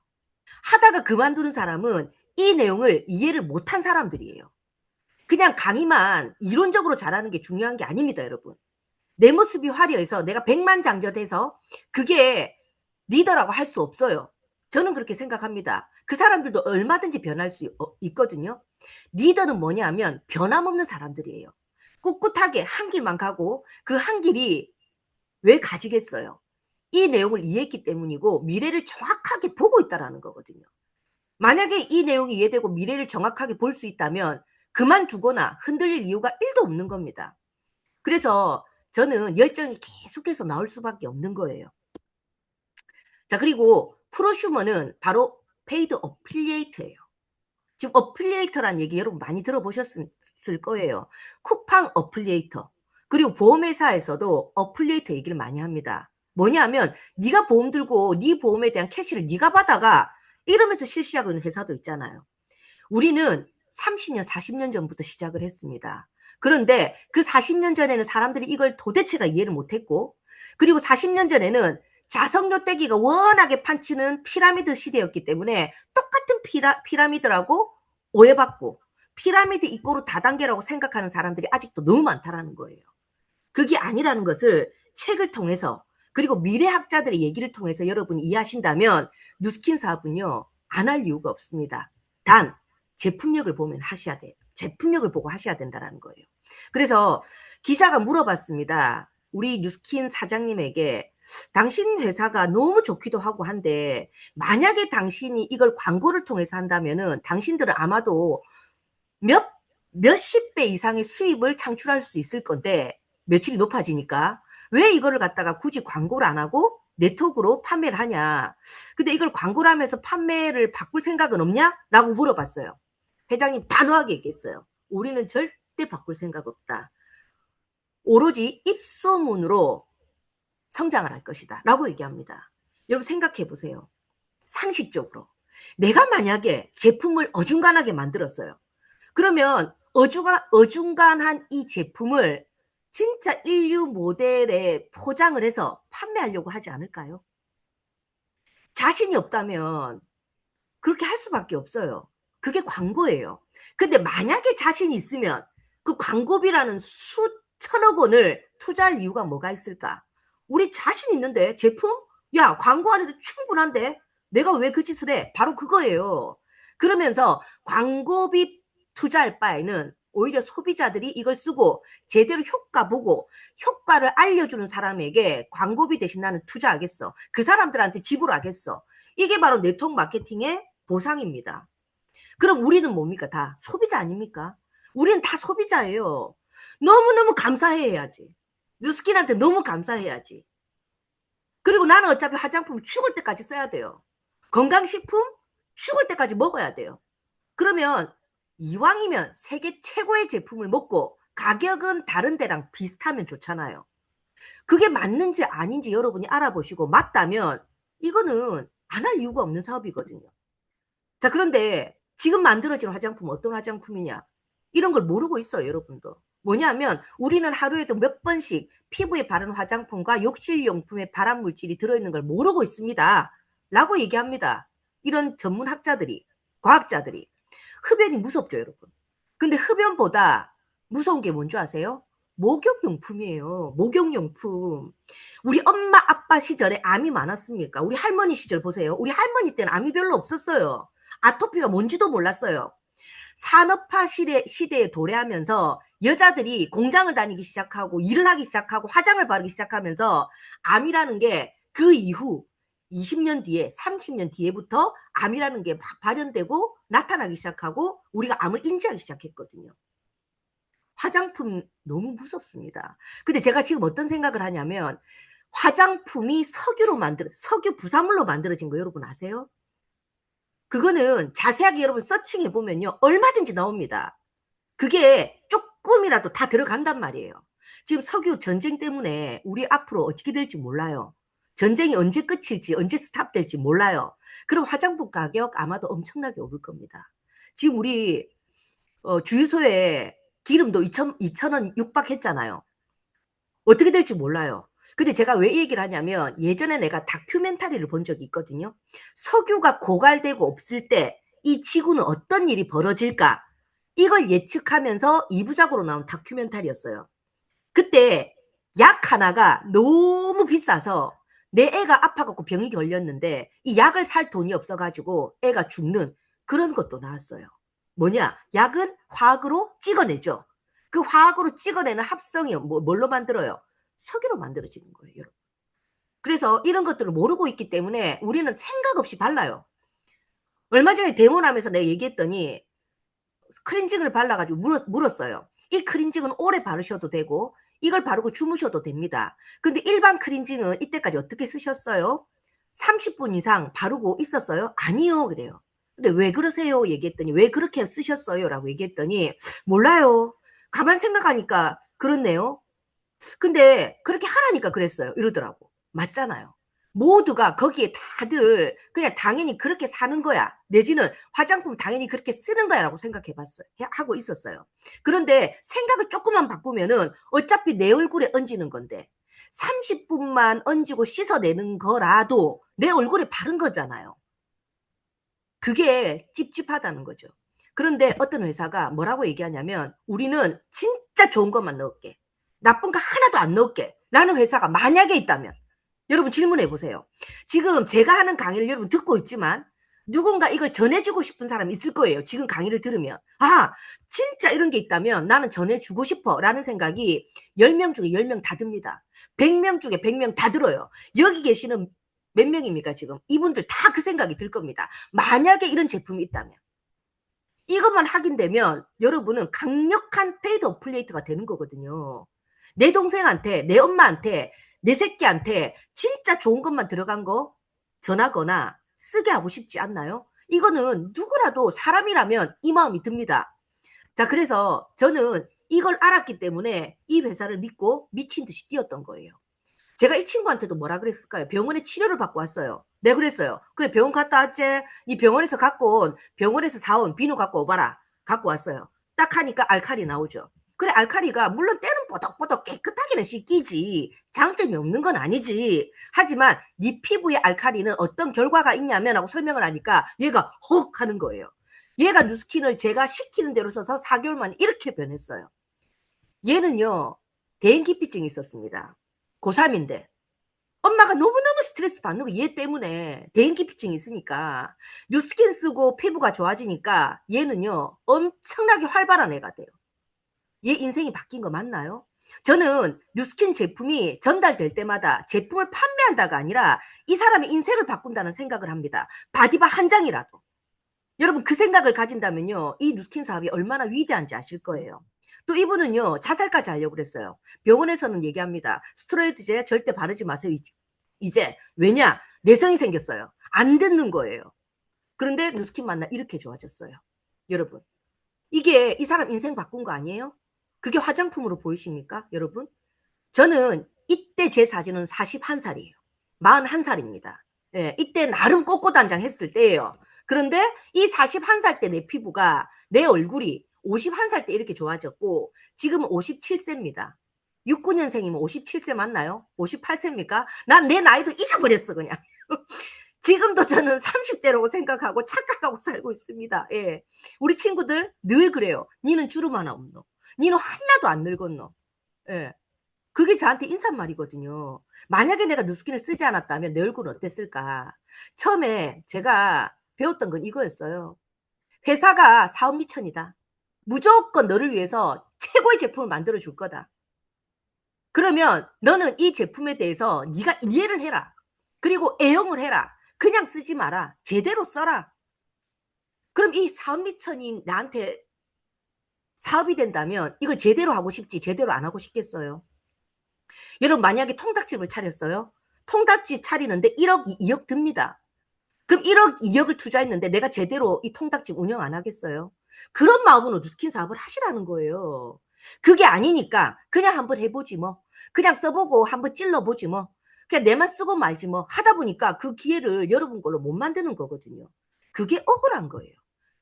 하다가 그만두는 사람은 이 내용을 이해를 못한 사람들이에요. 그냥 강의만 이론적으로 잘하는 게 중요한 게 아닙니다, 여러분. 내 모습이 화려해서 내가 백만장자돼서 그게 리더라고 할 수 없어요. 저는 그렇게 생각합니다. 그 사람들도 얼마든지 변할 수 있거든요. 리더는 뭐냐면 변함없는 사람들이에요. 꿋꿋하게 한 길만 가고 그 한 길이 왜 가지겠어요? 이 내용을 이해했기 때문이고 미래를 정확하게 보고 있다는 거거든요. 만약에 이 내용이 이해되고 미래를 정확하게 볼 수 있다면 그만두거나 흔들릴 이유가 1도 없는 겁니다. 그래서 저는 열정이 계속해서 나올 수밖에 없는 거예요. 자, 그리고 프로슈머는 바로 페이드 어필리에이터예요. 지금 어필리에이터란 얘기 여러분 많이 들어보셨을 거예요. 쿠팡 어필리에이터. 그리고 보험회사에서도 어필리에이터 얘기를 많이 합니다. 뭐냐면 네가 보험 들고 네 보험에 대한 캐시를 네가 받아가 이러면서 실시하는 회사도 있잖아요. 우리는 30년, 40년 전부터 시작을 했습니다. 그런데 그 40년 전에는 사람들이 이걸 도대체가 이해를 못했고, 그리고 40년 전에는 자석료 떼기가 워낙에 판치는 피라미드 시대였기 때문에 똑같은 피라미드라고 오해받고 피라미드 입고로 다단계라고 생각하는 사람들이 아직도 너무 많다라는 거예요. 그게 아니라는 것을 책을 통해서 그리고 미래학자들의 얘기를 통해서 여러분이 이해하신다면 누스킨 사업은요 안 할 이유가 없습니다. 단 제품력을 보면 하셔야 돼요. 제품력을 보고 하셔야 된다는 거예요. 그래서 기자가 물어봤습니다. 우리 뉴스킨 사장님에게 당신 회사가 너무 좋기도 하고 한데 만약에 당신이 이걸 광고를 통해서 한다면은 당신들은 아마도 몇십 배 이상의 수입을 창출할 수 있을 건데 매출이 높아지니까 왜 이거를 갖다가 굳이 광고를 안 하고 네트워크로 판매를 하냐. 근데 이걸 광고를 하면서 판매를 바꿀 생각은 없냐? 라고 물어봤어요. 회장님 단호하게 얘기했어요. 우리는 절대 바꿀 생각 없다. 오로지 입소문으로 성장을 할 것이다. 라고 얘기합니다. 여러분 생각해 보세요. 상식적으로. 내가 만약에 제품을 어중간하게 만들었어요. 그러면 어중간한 이 제품을 진짜 인류 모델에 포장을 해서 판매하려고 하지 않을까요? 자신이 없다면 그렇게 할 수밖에 없어요. 그게 광고예요. 근데 만약에 자신이 있으면 그 광고비라는 수천억 원을 투자할 이유가 뭐가 있을까? 우리 자신 있는데 제품? 야, 광고 안 해도 충분한데 내가 왜 그 짓을 해? 바로 그거예요. 그러면서 광고비 투자할 바에는 오히려 소비자들이 이걸 쓰고 제대로 효과 보고 효과를 알려주는 사람에게 광고비 대신 나는 투자하겠어. 그 사람들한테 지불하겠어. 이게 바로 네트워크 마케팅의 보상입니다. 그럼 우리는 뭡니까? 다 소비자 아닙니까? 우리는 다 소비자예요. 너무너무 감사해야지. 뉴스킨한테 너무 감사해야지. 그리고 나는 어차피 화장품 죽을 때까지 써야 돼요. 건강식품 죽을 때까지 먹어야 돼요. 그러면 이왕이면 세계 최고의 제품을 먹고 가격은 다른 데랑 비슷하면 좋잖아요. 그게 맞는지 아닌지 여러분이 알아보시고 맞다면 이거는 안 할 이유가 없는 사업이거든요. 자, 그런데 지금 만들어진 화장품 어떤 화장품이냐? 이런 걸 모르고 있어요, 여러분도. 뭐냐면 우리는 하루에도 몇 번씩 피부에 바르는 화장품과 욕실용품에 발암물질이 들어있는 걸 모르고 있습니다. 라고 얘기합니다. 이런 전문 학자들이, 과학자들이. 흡연이 무섭죠, 여러분. 근데 흡연보다 무서운 게 뭔지 아세요? 목욕용품이에요. 목욕용품. 우리 엄마 아빠 시절에 암이 많았습니까? 우리 할머니 시절 보세요. 우리 할머니 때는 암이 별로 없었어요. 아토피가 뭔지도 몰랐어요. 산업화 시대에 도래하면서 여자들이 공장을 다니기 시작하고 일을 하기 시작하고 화장을 바르기 시작하면서 암이라는 게 그 이후 20년 뒤에 30년 뒤에부터 암이라는 게 발현되고 나타나기 시작하고 우리가 암을 인지하기 시작했거든요. 화장품 너무 무섭습니다. 근데 제가 지금 어떤 생각을 하냐면 화장품이 석유 부산물로 만들어진 거 여러분 아세요? 그거는 자세하게 여러분 서칭해 보면요. 얼마든지 나옵니다. 그게 조금이라도 다 들어간단 말이에요. 지금 석유 전쟁 때문에 우리 앞으로 어떻게 될지 몰라요. 전쟁이 언제 끝일지 언제 스탑될지 몰라요. 그럼 화장품 가격 아마도 엄청나게 오를 겁니다. 지금 우리 주유소에 기름도 2,000원 육박했잖아요. 어떻게 될지 몰라요. 근데 제가 왜 얘기를 하냐면 예전에 내가 다큐멘터리를 본 적이 있거든요. 석유가 고갈되고 없을 때 이 지구는 어떤 일이 벌어질까? 이걸 예측하면서 2부작으로 나온 다큐멘터리였어요. 그때 약 하나가 너무 비싸서 내 애가 아파갖고 병이 걸렸는데 이 약을 살 돈이 없어가지고 애가 죽는 그런 것도 나왔어요. 뭐냐? 약은 화학으로 찍어내죠. 그 화학으로 찍어내는 합성이 뭘로 만들어요? 석유로 만들어지는 거예요, 여러분. 그래서 이런 것들을 모르고 있기 때문에 우리는 생각 없이 발라요. 얼마 전에 데모하면서 내가 얘기했더니 클렌징을 발라가지고 물었어요. 이 클렌징은 오래 바르셔도 되고 이걸 바르고 주무셔도 됩니다. 근데 일반 클렌징은 이때까지 어떻게 쓰셨어요? 30분 이상 바르고 있었어요? 아니요, 그래요. 근데 왜 그러세요? 얘기했더니 왜 그렇게 쓰셨어요? 라고 얘기했더니 몰라요. 가만 생각하니까 그렇네요. 근데 그렇게 하라니까 그랬어요. 이러더라고. 맞잖아요. 모두가 거기에 다들 그냥 당연히 그렇게 사는 거야. 내지는 화장품 당연히 그렇게 쓰는 거야 라고 생각해봤어요. 하고 있었어요. 그런데 생각을 조금만 바꾸면은 어차피 내 얼굴에 얹는 건데 30분만 얹고 씻어내는 거라도 내 얼굴에 바른 거잖아요. 그게 찝찝하다는 거죠. 그런데 어떤 회사가 뭐라고 얘기하냐면 우리는 진짜 좋은 것만 넣을게. 나쁜 거 하나도 안 넣을게. 라는 회사가 만약에 있다면 여러분 질문해 보세요. 지금 제가 하는 강의를 여러분 듣고 있지만 누군가 이걸 전해주고 싶은 사람이 있을 거예요. 지금 강의를 들으면. 아, 진짜 이런 게 있다면 나는 전해주고 싶어 라는 생각이 10명 중에 10명 다 듭니다. 100명 중에 100명 다 들어요. 여기 계시는 몇 명입니까 지금? 이분들 다 그 생각이 들 겁니다. 만약에 이런 제품이 있다면. 이것만 확인되면 여러분은 강력한 페이드 어플리에이트가 되는 거거든요. 내 동생한테, 내 엄마한테, 내 새끼한테 진짜 좋은 것만 들어간 거 전하거나 쓰게 하고 싶지 않나요? 이거는 누구라도 사람이라면 이 마음이 듭니다. 자, 그래서 저는 이걸 알았기 때문에 이 회사를 믿고 미친 듯이 뛰었던 거예요. 제가 이 친구한테도 뭐라 그랬을까요? 병원에 치료를 받고 왔어요. 네, 그랬어요. 그래, 병원 갔다 왔지? 이 병원에서 병원에서 사온 비누 갖고 오봐라. 갖고 왔어요. 딱 하니까 알칼리 나오죠. 그래, 알칼리가 물론 때는 뽀덕뽀덕 깨끗하게는 씻기지. 장점이 없는 건 아니지. 하지만 네 피부에 알칼리는 어떤 결과가 있냐면 하고 설명을 하니까 얘가 헉 하는 거예요. 얘가 누스킨을 제가 시키는 대로 써서 4개월 만에 이렇게 변했어요. 얘는요, 대인기피증이 있었습니다. 고3인데 엄마가 너무너무 스트레스 받는 거 얘 때문에 대인기피증이 있으니까 뉴스킨 쓰고 피부가 좋아지니까 얘는요 엄청나게 활발한 애가 돼요. 얘 인생이 바뀐 거 맞나요? 저는 뉴스킨 제품이 전달될 때마다 제품을 판매한다가 아니라 이 사람의 인생을 바꾼다는 생각을 합니다. 바디바 한 장이라도. 여러분 그 생각을 가진다면요 이 뉴스킨 사업이 얼마나 위대한지 아실 거예요. 또 이분은요 자살까지 하려고 그랬어요. 병원에서는 얘기합니다. 스테로이드제 절대 바르지 마세요. 이제 왜냐 내성이 생겼어요. 안 듣는 거예요. 그런데 뉴스킨 만나 이렇게 좋아졌어요. 여러분 이게 이 사람 인생 바꾼 거 아니에요? 그게 화장품으로 보이십니까 여러분? 저는 이때 제 사진은 41살이에요. 41살입니다. 예, 이때 나름 꼬꼬단장 했을 때예요. 그런데 이 41살 때 내 피부가 내 얼굴이 51살 때 이렇게 좋아졌고 지금은 57세입니다. 69년생이면 57세 맞나요? 58세입니까? 난 내 나이도 잊어버렸어 그냥. 지금도 저는 30대라고 생각하고 착각하고 살고 있습니다. 예. 우리 친구들 늘 그래요. 니는 주름 하나 없노. 니는 하나도 안 늙었노. 예. 그게 저한테 인사말이거든요. 만약에 내가 누스킨을 쓰지 않았다면 내 얼굴은 어땠을까? 처음에 제가 배웠던 건 이거였어요. 회사가 사업 미천이다. 무조건 너를 위해서 최고의 제품을 만들어 줄 거다. 그러면 너는 이 제품에 대해서 네가 이해를 해라. 그리고 애용을 해라. 그냥 쓰지 마라. 제대로 써라. 그럼 이 사업 미천이 나한테 사업이 된다면 이걸 제대로 하고 싶지 제대로 안 하고 싶겠어요? 여러분 만약에 통닭집을 차렸어요. 통닭집 차리는데 1억, 2억 듭니다. 그럼 1억, 2억을 투자했는데 내가 제대로 이 통닭집 운영 안 하겠어요? 그런 마음으로 누스킨 사업을 하시라는 거예요. 그게 아니니까 그냥 한번 해보지 뭐. 그냥 써보고 한번 찔러보지 뭐. 그냥 내만 쓰고 말지 뭐. 하다 보니까 그 기회를 여러분 걸로 못 만드는 거거든요. 그게 억울한 거예요.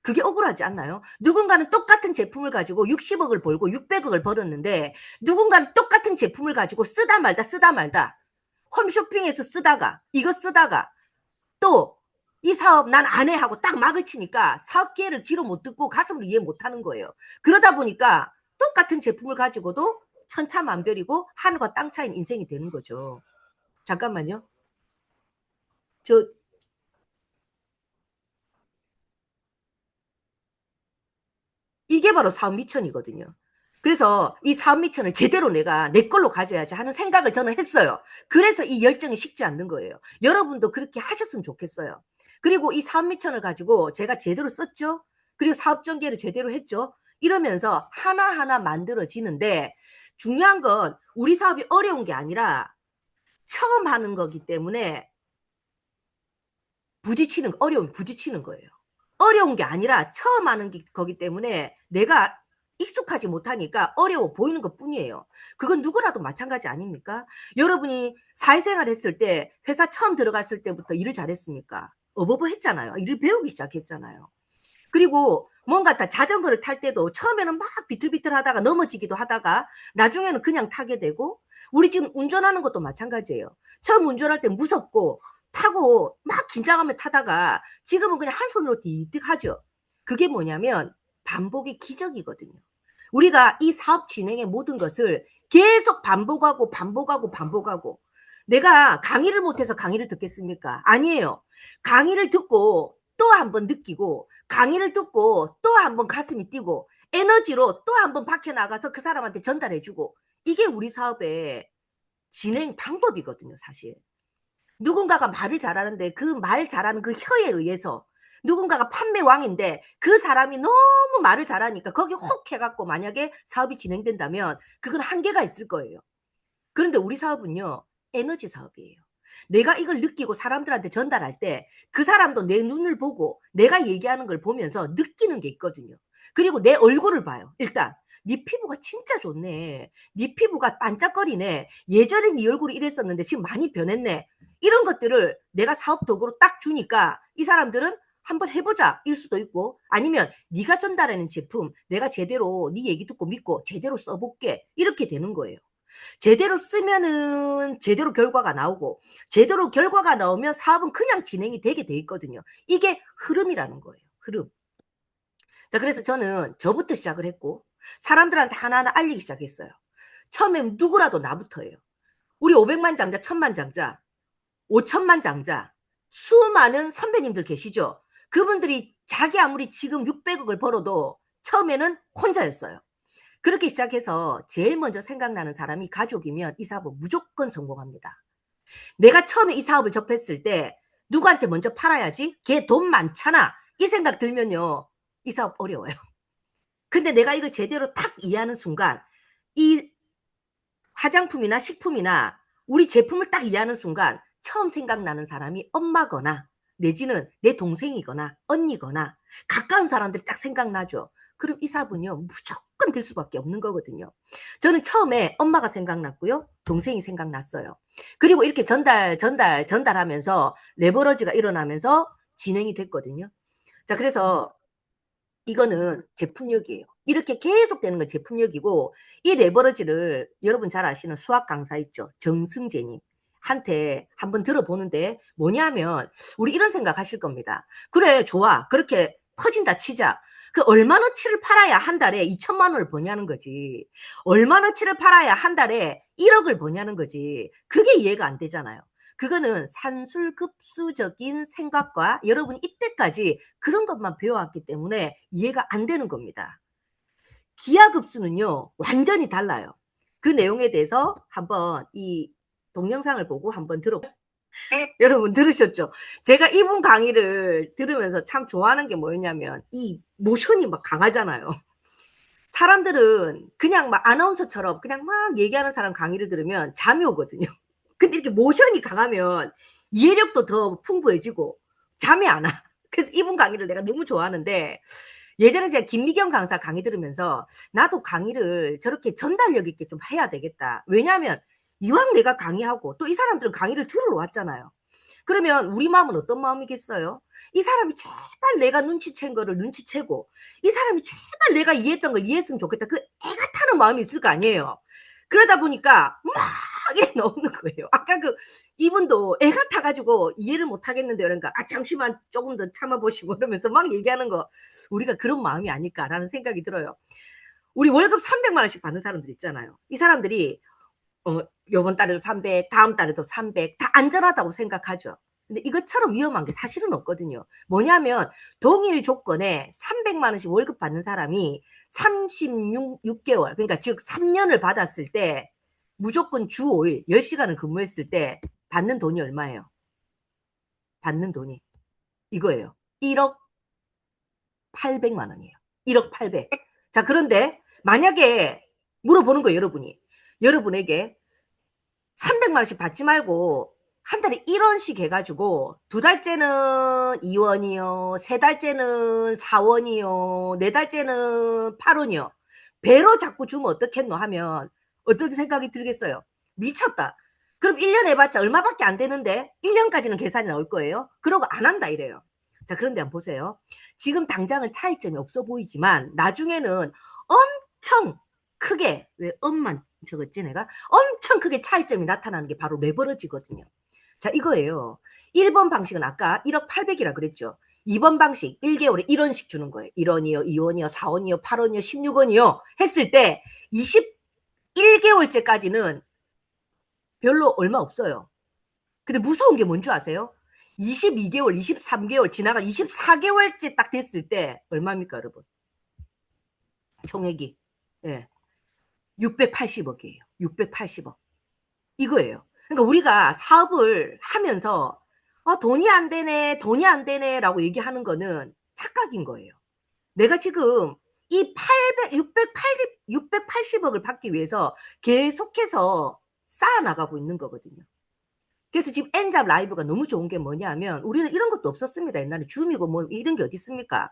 그게 억울하지 않나요? 누군가는 똑같은 제품을 가지고 60억을 벌고 600억을 벌었는데 누군가는 똑같은 제품을 가지고 쓰다 말다 홈쇼핑에서 쓰다가 이거 쓰다가 또 이 사업 난 안 해 하고 딱 막을 치니까 사업 기회를 귀로 못 듣고 가슴으로 이해 못 하는 거예요. 그러다 보니까 똑같은 제품을 가지고도 천차만별이고 하늘과 땅 차이인 인생이 되는 거죠. 잠깐만요. 이게 바로 사업 미천이거든요. 그래서 이 사업 미천을 제대로 내가 내 걸로 가져야지 하는 생각을 저는 했어요. 그래서 이 열정이 식지 않는 거예요. 여러분도 그렇게 하셨으면 좋겠어요. 그리고 이 사업 미천을 가지고 제가 제대로 썼죠. 그리고 사업 전개를 제대로 했죠. 이러면서 하나하나 만들어지는데 중요한 건 우리 사업이 어려운 게 아니라 처음 하는 거기 때문에 어려움 부딪히는 거예요. 어려운 게 아니라 처음 하는 거기 때문에 내가 익숙하지 못하니까 어려워 보이는 것 뿐이에요. 그건 누구라도 마찬가지 아닙니까? 여러분이 사회생활 했을 때 회사 처음 들어갔을 때부터 일을 잘했습니까? 어버버 했잖아요. 일을 배우기 시작했잖아요. 그리고 뭔가 다 자전거를 탈 때도 처음에는 막 비틀비틀 하다가 넘어지기도 하다가 나중에는 그냥 타게 되고 우리 지금 운전하는 것도 마찬가지예요. 처음 운전할 때 무섭고 타고 막 긴장하며 타다가 지금은 그냥 한 손으로 디딕 하죠. 그게 뭐냐면 반복이 기적이거든요. 우리가 이 사업 진행의 모든 것을 계속 반복하고 내가 강의를 못해서 강의를 듣겠습니까? 아니에요. 강의를 듣고 또 한 번 느끼고 강의를 듣고 또 한 번 가슴이 뛰고 에너지로 또 한 번 밖에 나가서 그 사람한테 전달해주고 이게 우리 사업의 진행 방법이거든요. 사실 누군가가 말을 잘하는데 그 말 잘하는 그 혀에 의해서 누군가가 판매왕인데 그 사람이 너무 말을 잘하니까 거기 혹 해갖고 만약에 사업이 진행된다면 그건 한계가 있을 거예요. 그런데 우리 사업은요, 에너지 사업이에요. 내가 이걸 느끼고 사람들한테 전달할 때 그 사람도 내 눈을 보고 내가 얘기하는 걸 보면서 느끼는 게 있거든요. 그리고 내 얼굴을 봐요. 일단 네 피부가 진짜 좋네. 네 피부가 반짝거리네. 예전에 네 얼굴이 이랬었는데 지금 많이 변했네. 이런 것들을 내가 사업 도구로 딱 주니까 이 사람들은 한번 해보자 일 수도 있고 아니면 네가 전달하는 제품 내가 제대로 네 얘기 듣고 믿고 제대로 써볼게 이렇게 되는 거예요. 제대로 쓰면은 제대로 결과가 나오고 제대로 결과가 나오면 사업은 그냥 진행이 되게 돼 있거든요. 이게 흐름이라는 거예요. 흐름. 자, 그래서 저는 저부터 시작을 했고 사람들한테 하나하나 알리기 시작했어요. 처음엔 누구라도 나부터예요. 우리 500만 장자, 1000만 장자, 5천만 장자 수많은 선배님들 계시죠. 그분들이 자기 아무리 지금 600억을 벌어도 처음에는 혼자였어요. 그렇게 시작해서 제일 먼저 생각나는 사람이 가족이면 이 사업은 무조건 성공합니다. 내가 처음에 이 사업을 접했을 때 누구한테 먼저 팔아야지? 걔 돈 많잖아. 이 생각 들면요. 이 사업 어려워요. 근데 내가 이걸 제대로 탁 이해하는 순간 이 화장품이나 식품이나 우리 제품을 딱 이해하는 순간 처음 생각나는 사람이 엄마거나 내지는 내 동생이거나 언니거나 가까운 사람들이 딱 생각나죠. 그럼 이 사업은요 무조건 될 수밖에 없는 거거든요. 저는 처음에 엄마가 생각났고요. 동생이 생각났어요. 그리고 이렇게 전달하면서 레버러지가 일어나면서 진행이 됐거든요. 자, 그래서 이거는 제품력이에요. 이렇게 계속 되는 건 제품력이고 이 레버러지를 여러분 잘 아시는 수학 강사 있죠. 정승재님. 한테 한번 들어보는데 뭐냐면 우리 이런 생각 하실 겁니다. 그래 좋아 그렇게 퍼진다 치자. 그 얼마나치를 팔아야 한 달에 2천만 원을 버냐는 거지. 얼마나치를 팔아야 한 달에 1억을 버냐는 거지. 그게 이해가 안 되잖아요. 그거는 산술급수적인 생각과 여러분이 이때까지 그런 것만 배워왔기 때문에 이해가 안 되는 겁니다. 기하급수는요 완전히 달라요. 그 내용에 대해서 한번 이 동영상을 보고 한번 들어보세요. 여러분 들으셨죠? 제가 이분 강의를 들으면서 참 좋아하는 게 뭐였냐면 이 모션이 막 강하잖아요. 사람들은 그냥 막 아나운서처럼 그냥 막 얘기하는 사람 강의를 들으면 잠이 오거든요. 근데 이렇게 모션이 강하면 이해력도 더 풍부해지고 잠이 안 와. 그래서 이분 강의를 내가 너무 좋아하는데 예전에 제가 김미경 강사 강의 들으면서 나도 강의를 저렇게 전달력 있게 좀 해야 되겠다. 왜냐하면 이왕 내가 강의하고 또 이 사람들은 강의를 들으러 왔잖아요. 그러면 우리 마음은 어떤 마음이겠어요? 이 사람이 제발 내가 눈치챈 거를 눈치채고 이 사람이 제발 내가 이해했던 걸 이해했으면 좋겠다. 그 애가 타는 마음이 있을 거 아니에요. 그러다 보니까 막 이렇게 나오는 거예요. 아까 그 이분도 애가 타가지고 이해를 못 하겠는데 그러니까 아 잠시만 조금 더 참아보시고 그러면서 막 얘기하는 거 우리가 그런 마음이 아닐까라는 생각이 들어요. 우리 월급 300만 원씩 받는 사람들 있잖아요. 이 사람들이 요번 달에도 300, 다음 달에도 300, 다 안전하다고 생각하죠. 근데 이것처럼 위험한 게 사실은 없거든요. 뭐냐면 동일 조건에 300만 원씩 월급 받는 사람이 36개월, 그러니까 즉 3년을 받았을 때 무조건 주 5일 10시간을 근무했을 때 받는 돈이 얼마예요? 받는 돈이 이거예요. 1억 800만 원이에요. 1억 800. 자, 그런데 만약에 물어보는 거예요, 여러분에게 300만 원씩 받지 말고 한 달에 1원씩 해가지고 두 달째는 2원이요, 세 달째는 4원이요, 네 달째는 8원이요. 배로 자꾸 주면 어떻겠노 하면 어떤 생각이 들겠어요? 미쳤다. 그럼 1년 해봤자 얼마밖에 안 되는데 1년까지는 계산이 나올 거예요. 그러고 안 한다 이래요. 자, 그런데 한번 보세요. 지금 당장은 차이점이 없어 보이지만 나중에는 엄청 크게 왜 엄만 적었지 내가? 엄청 크게 차이점이 나타나는 게 바로 레버러지거든요. 자, 이거예요. 1번 방식은 아까 1억 800이라 그랬죠. 2번 방식 1개월에 1원씩 주는 거예요. 1원이요, 2원이요, 4원이요, 8원이요, 16원이요 했을 때 21개월째까지는 별로 얼마 없어요. 근데 무서운 게 뭔 줄 아세요? 22개월, 23개월 지나가 24개월째 딱 됐을 때 얼마입니까, 여러분? 총액이. 예. 680억이에요. 680억. 이거예요. 그러니까 우리가 사업을 하면서 돈이 안 되네, 돈이 안 되네 라고 얘기하는 거는 착각인 거예요. 내가 지금 이 680억을 받기 위해서 계속해서 쌓아나가고 있는 거거든요. 그래서 지금 엔잡 라이브가 너무 좋은 게 뭐냐면 우리는 이런 것도 없었습니다. 옛날에 줌이고 뭐 이런 게 어디 있습니까?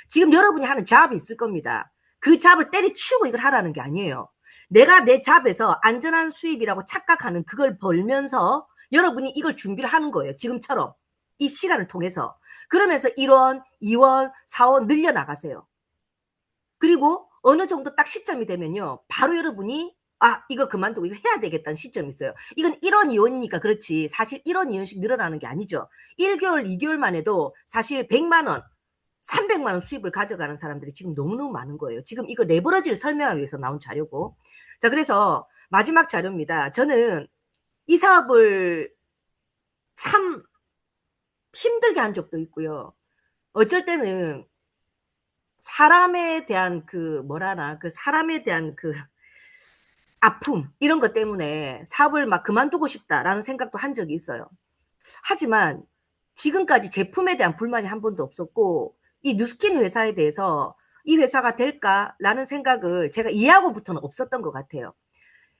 지금 여러분이 하는 잡이 있을 겁니다. 그 잡을 때려치우고 이걸 하라는 게 아니에요. 내가 내 잡에서 안전한 수입이라고 착각하는 그걸 벌면서 여러분이 이걸 준비를 하는 거예요. 지금처럼 이 시간을 통해서. 그러면서 1원, 2원, 4원 늘려나가세요. 그리고 어느 정도 딱 시점이 되면요. 바로 여러분이 이거 그만두고 이거 해야 되겠다는 시점이 있어요. 이건 1원, 2원이니까 그렇지. 사실 1원, 2원씩 늘어나는 게 아니죠. 1개월, 2개월만 해도 사실 100만 원, 300만 원 수입을 가져가는 사람들이 지금 너무너무 많은 거예요. 지금 이거 레버러지를 설명하기 위해서 나온 자료고. 자, 그래서 마지막 자료입니다. 저는 이 사업을 참 힘들게 한 적도 있고요. 어쩔 때는 사람에 대한 그 사람에 대한 그 아픔 이런 것 때문에 사업을 막 그만두고 싶다라는 생각도 한 적이 있어요. 하지만 지금까지 제품에 대한 불만이 한 번도 없었고 이 뉴스킨 회사에 대해서 이 회사가 될까라는 생각을 제가 이해하고부터는 없었던 것 같아요.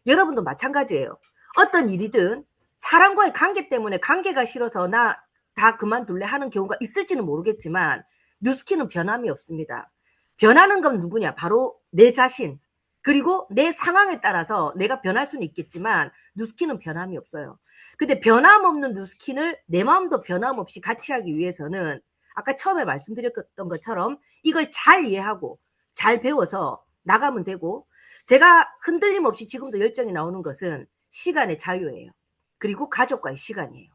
여러분도 마찬가지예요. 어떤 일이든 사람과의 관계 때문에 관계가 싫어서 나 다 그만둘래 하는 경우가 있을지는 모르겠지만 뉴스킨은 변함이 없습니다. 변하는 건 누구냐? 바로 내 자신. 그리고 내 상황에 따라서 내가 변할 수는 있겠지만 뉴스킨은 변함이 없어요. 근데 변함없는 뉴스킨을 내 마음도 변함없이 같이 하기 위해서는 아까 처음에 말씀드렸던 것처럼 이걸 잘 이해하고 잘 배워서 나가면 되고 제가 흔들림 없이 지금도 열정이 나오는 것은 시간의 자유예요. 그리고 가족과의 시간이에요.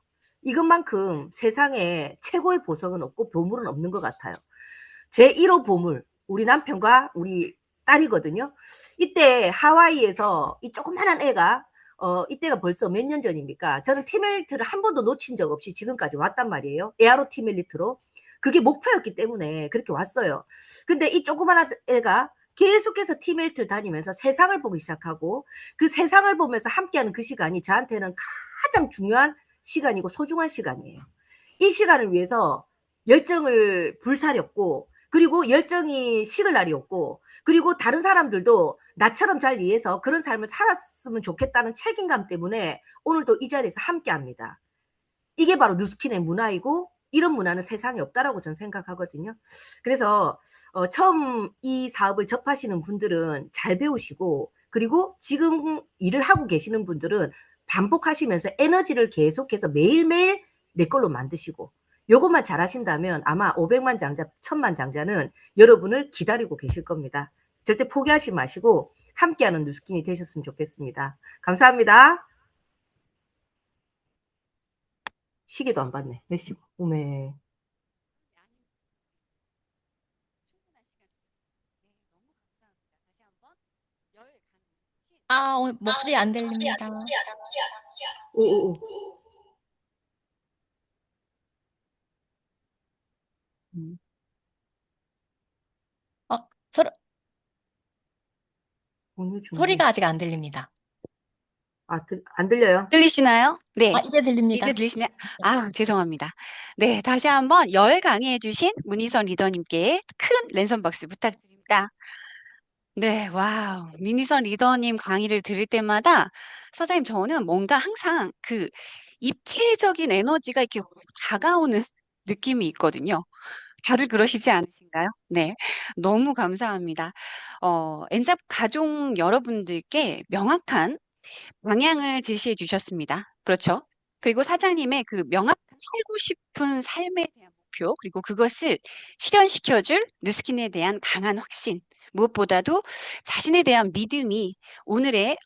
이것만큼 세상에 최고의 보석은 없고 보물은 없는 것 같아요. 제 1호 보물, 우리 남편과 우리 딸이거든요. 이때 하와이에서 이 조그만한 애가 이때가 벌써 몇 년 전입니까? 저는 티멜리트를 한 번도 놓친 적 없이 지금까지 왔단 말이에요. 에아로 티멜리트로. 그게 목표였기 때문에 그렇게 왔어요. 근데 이 조그만한 애가 계속해서 티멜리트를 다니면서 세상을 보기 시작하고 그 세상을 보면서 함께하는 그 시간이 저한테는 가장 중요한 시간이고 소중한 시간이에요. 이 시간을 위해서 열정을 불사렸고 그리고 열정이 식을 날이 없고 그리고 다른 사람들도 나처럼 잘 이해해서 그런 삶을 살았으면 좋겠다는 책임감 때문에 오늘도 이 자리에서 함께합니다. 이게 바로 뉴스킨의 문화이고 이런 문화는 세상에 없다라고 저는 생각하거든요. 그래서 처음 이 사업을 접하시는 분들은 잘 배우시고 그리고 지금 일을 하고 계시는 분들은 반복하시면서 에너지를 계속해서 매일매일 내 걸로 만드시고 요것만 잘하신다면 아마 500만 장자, 1000만 장자는 여러분을 기다리고 계실 겁니다. 절대 포기하지 마시고 함께하는 뉴스킨이 되셨으면 좋겠습니다. 감사합니다. 시계도 안 봤네. 몇 시고? 오메. 오늘 목소리 안 들립니다. 오오오. 소, 공유 중지. 소리가 아직 안 들립니다. 안 들려요? 들리시나요? 네. 이제 들립니다. 이제 들리시나요? 죄송합니다. 네, 다시 한번 강의해주신 문희선 리더님께 큰 랜선 박수 부탁드립니다. 네, 와우. 민희선 리더님 강의를 들을 때마다 선생님 저는 뭔가 항상 그 입체적인 에너지가 이렇게 다가오는 느낌이 있거든요. 다들 그러시지 않으신가요? 네, 너무 감사합니다. 엔잡 가족 여러분들께 명확한 방향을 제시해 주셨습니다. 그렇죠? 그리고 사장님의 그 명확한 살고 싶은 삶에 대한 목표, 그리고 그것을 실현시켜줄 뉴스킨에 대한 강한 확신, 무엇보다도 자신에 대한 믿음이 오늘의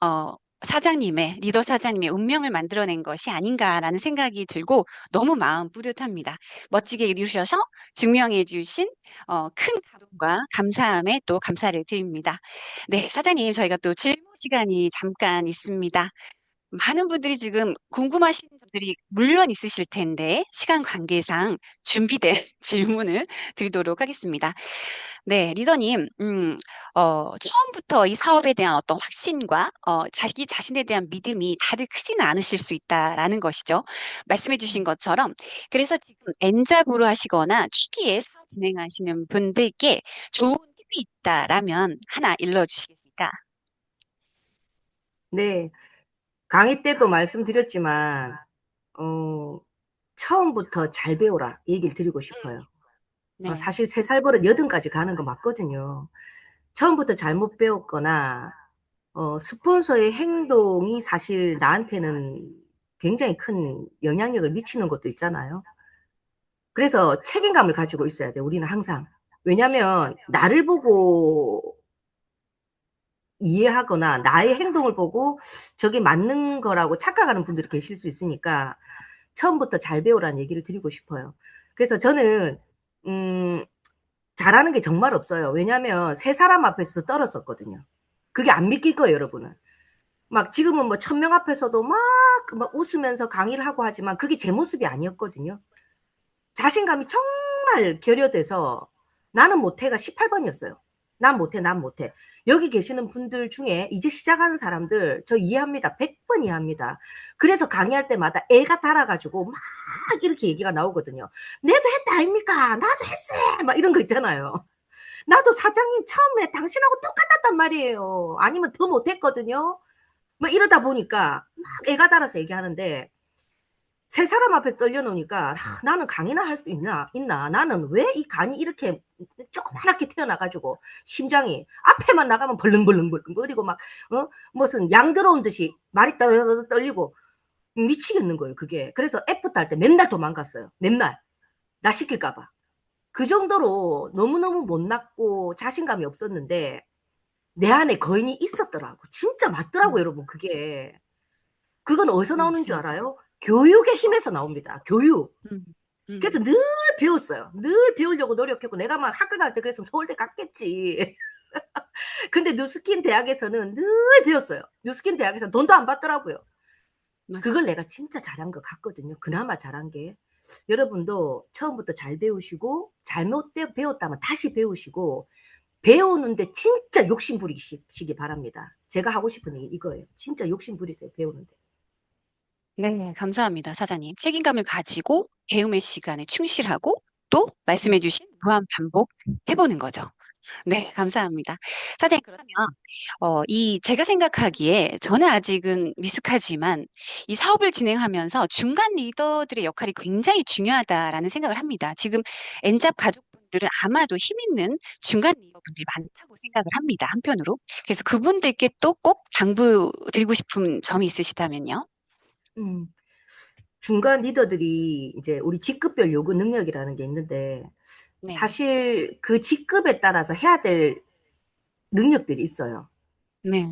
사장님의, 리더 사장님의 운명을 만들어낸 것이 아닌가라는 생각이 들고 너무 마음 뿌듯합니다. 멋지게 이루셔서 증명해 주신 큰 감동과 감사함에 또 감사를 드립니다. 네, 사장님, 저희가 또 질문 시간이 잠깐 있습니다. 많은 분들이 지금 궁금하신 점들이 물론 있으실 텐데 시간 관계상 준비된 질문을 드리도록 하겠습니다. 네, 리더님, 처음부터 이 사업에 대한 어떤 확신과 자기 자신에 대한 믿음이 다들 크지는 않으실 수 있다라는 것이죠. 말씀해 주신 것처럼 그래서 지금 N잡으로 하시거나 초기에 사업 진행하시는 분들께 좋은 팁이 있다라면 하나 일러주시겠습니까? 네. 강의 때도 말씀드렸지만, 처음부터 잘 배워라. 이 얘기를 드리고 싶어요. 네. 사실 3살 버릇 80까지 가는 거 맞거든요. 처음부터 잘못 배웠거나, 스폰서의 행동이 사실 나한테는 굉장히 큰 영향력을 미치는 것도 있잖아요. 그래서 책임감을 가지고 있어야 돼, 우리는 항상. 왜냐면, 나를 보고 이해하거나, 나의 행동을 보고 저게 맞는 거라고 착각하는 분들이 계실 수 있으니까, 처음부터 잘 배우라는 얘기를 드리고 싶어요. 그래서 저는, 잘하는 게 정말 없어요. 왜냐면, 세 사람 앞에서도 떨었었거든요. 그게 안 믿길 거예요, 여러분은. 막 지금은 뭐 1000명 앞에서도 막 웃으면서 강의를 하고 하지만 그게 제 모습이 아니었거든요. 자신감이 정말 결여돼서 나는 못해가 18번이었어요. 난 못해, 난 못해. 여기 계시는 분들 중에 이제 시작하는 사람들 저 이해합니다. 100번 이해합니다. 그래서 강의할 때마다 애가 달아가지고 막 이렇게 얘기가 나오거든요. 내도 했다 아닙니까? 나도 했어! 막 이런 거 있잖아요. 나도 사장님 처음에 당신하고 똑같았단 말이에요. 아니면 더 못했거든요. 막 이러다 보니까 막 애가 달아서 얘기하는데 세 사람 앞에 떨려놓으니까 나는 강의나 할 수 있나? 나는 왜 이 간이 이렇게 조그맣게 태어나가지고 심장이 앞에만 나가면 벌렁벌렁거리고 막 무슨 양 들어온 듯이 말이 떨리고 미치겠는 거예요 그게. 그래서 애프터 할 때 맨날 도망갔어요. 맨날 나 시킬까 봐. 그 정도로 너무너무 못났고 자신감이 없었는데 내 안에 거인이 있었더라고. 진짜 맞더라고 여러분 그게. 그건 어디서 나오는 줄 맞습니다. 알아요? 교육의 힘에서 나옵니다. 교육. 음, 그래서 늘 배웠어요. 늘 배우려고 노력했고 내가 막 학교 다닐 때 그랬으면 서울대 갔겠지. 근데 뉴스킨 대학에서는 늘 배웠어요. 뉴스킨 대학에서 돈도 안 받더라고요. 그걸 맞습니다. 내가 진짜 잘한 것 같거든요. 그나마 잘한 게. 여러분도 처음부터 잘 배우시고 잘못 배웠다면 다시 배우시고 배우는데 진짜 욕심 부리시기 바랍니다. 제가 하고 싶은 얘기 이거예요. 진짜 욕심 부리세요. 배우는데. 네, 감사합니다, 사장님. 책임감을 가지고 배움의 시간에 충실하고 또 말씀해주신 무한 반복해보는 거죠. 네, 감사합니다. 사장님, 그렇다면, 제가 생각하기에 저는 아직은 미숙하지만 이 사업을 진행하면서 중간 리더들의 역할이 굉장히 중요하다라는 생각을 합니다. 지금 N잡 가족분들은 아마도 힘 있는 중간 리더분들이 많다고 생각을 합니다, 한편으로. 그래서 그분들께 또 꼭 당부드리고 싶은 점이 있으시다면요. 음. 중간 리더들이 이제 우리 직급별 요구 능력이라는 게 있는데 네. 사실 그 직급에 따라서 해야 될 능력들이 있어요. 네.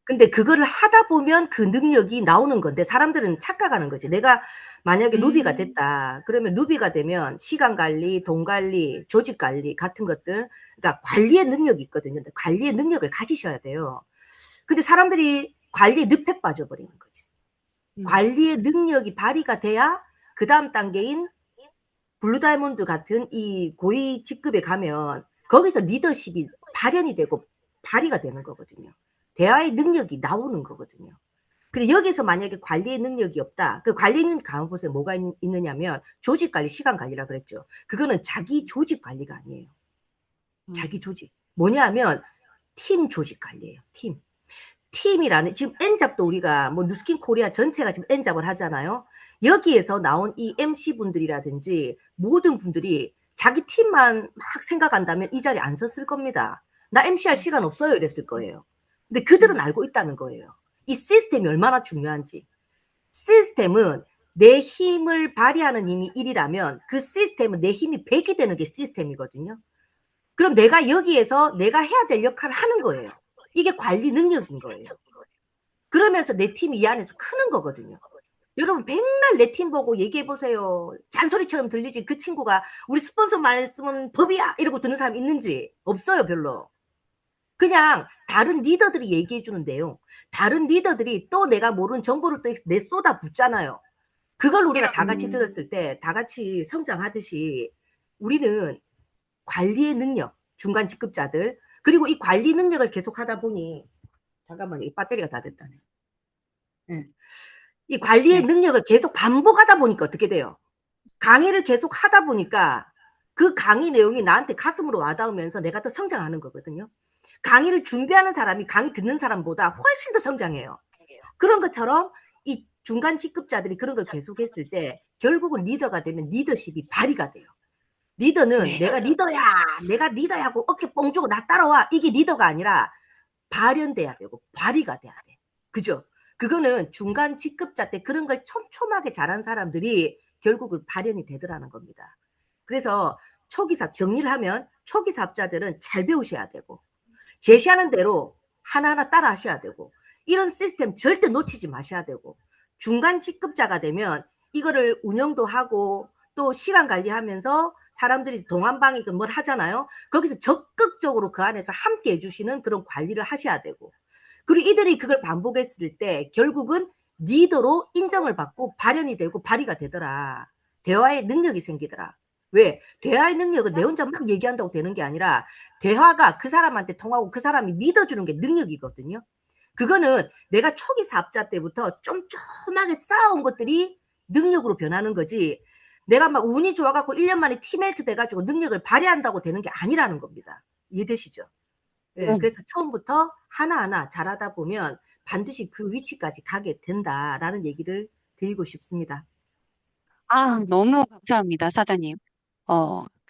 근데 그거를 하다 보면 그 능력이 나오는 건데 사람들은 착각하는 거지. 내가 만약에 루비가 됐다. 그러면 루비가 되면 시간 관리, 돈 관리, 조직 관리 같은 것들, 그러니까 관리의 능력이 있거든요. 근데 관리의 능력을 가지셔야 돼요. 근데 사람들이 관리에 늪에 빠져버리는 거지. 관리의 능력이 발휘가 돼야 그 다음 단계인 블루다이몬드 같은 이 고위 직급에 가면 거기서 리더십이 발현이 되고 발휘가 되는 거거든요. 대화의 능력이 나오는 거거든요. 근데 여기서 만약에 관리의 능력이 없다. 그 관리는 가만 보세요. 뭐가 있느냐면 조직 관리, 시간 관리라 그랬죠. 그거는 자기 조직 관리가 아니에요. 자기 조직. 뭐냐면 팀 조직 관리예요. 팀. 팀이라는 지금 N잡도 우리가 뭐 뉴스킨 코리아 전체가 지금 N잡을 하잖아요. 여기에서 나온 이 MC분들이라든지 모든 분들이 자기 팀만 막 생각한다면 이 자리에 안 섰을 겁니다. 나 MC할 시간 없어요 이랬을 거예요. 근데 그들은 알고 있다는 거예요. 이 시스템이 얼마나 중요한지. 시스템은 내 힘을 발휘하는 힘이 1이라면 그 시스템은 내 힘이 100이 되는 게 시스템이거든요. 그럼 내가 여기에서 내가 해야 될 역할을 하는 거예요. 이게 관리 능력인 거예요. 그러면서 내 팀이 이 안에서 크는 거거든요. 여러분 맨날 내 팀 보고 얘기해 보세요. 잔소리처럼 들리지 그 친구가 우리 스폰서 말씀은 법이야 이러고 듣는 사람 있는지 없어요. 별로. 그냥 다른 리더들이 얘기해 주는 내용, 다른 리더들이 또 내가 모르는 정보를 또 내 쏟아 붓잖아요. 그걸 우리가 다 같이 들었을 때 다 같이 성장하듯이 우리는 관리의 능력, 중간 직급자들, 그리고 이 관리 능력을 계속 하다 보니 잠깐만요. 이 배터리가 다 됐다네. 네. 이 관리의 능력을 계속 반복하다 보니까 어떻게 돼요? 강의를 계속 하다 보니까 그 강의 내용이 나한테 가슴으로 와닿으면서 내가 더 성장하는 거거든요. 강의를 준비하는 사람이 강의 듣는 사람보다 훨씬 더 성장해요. 그런 것처럼 이 중간 직급자들이 그런 걸 계속했을 때 결국은 리더가 되면 리더십이 발휘가 돼요. 리더는 내가 리더야 하고 어깨 뽕 주고 나 따라와 이게 리더가 아니라 발현돼야 되고 발휘가 돼야 돼. 그죠? 그거는 중간 직급자 때 그런 걸 촘촘하게 잘한 사람들이 결국은 발현이 되더라는 겁니다. 그래서 초기 사업 정리를 하면 초기 사업자들은 잘 배우셔야 되고 제시하는 대로 하나하나 따라 하셔야 되고 이런 시스템 절대 놓치지 마셔야 되고 중간 직급자가 되면 이거를 운영도 하고 또 시간 관리하면서 사람들이 동안방이든 뭘 하잖아요. 거기서 적극적으로 그 안에서 함께 해주시는 그런 관리를 하셔야 되고 그리고 이들이 그걸 반복했을 때 결국은 리더로 인정을 받고 발현이 되고 발휘가 되더라. 대화의 능력이 생기더라. 왜? 대화의 능력은 내 혼자 막 얘기한다고 되는 게 아니라 대화가 그 사람한테 통하고 그 사람이 믿어주는 게 능력이거든요. 그거는 내가 초기 사업자 때부터 쫌쫌하게 쌓아온 것들이 능력으로 변하는 거지 내가 막 운이 좋아갖고 1년 만에 팀메이트 돼가지고 능력을 발휘한다고 되는 게 아니라는 겁니다. 이해되시죠? 네, 그래서 처음부터 하나하나 잘하다 보면 반드시 그 위치까지 가게 된다라는 얘기를 드리고 싶습니다. 너무 감사합니다, 사장님.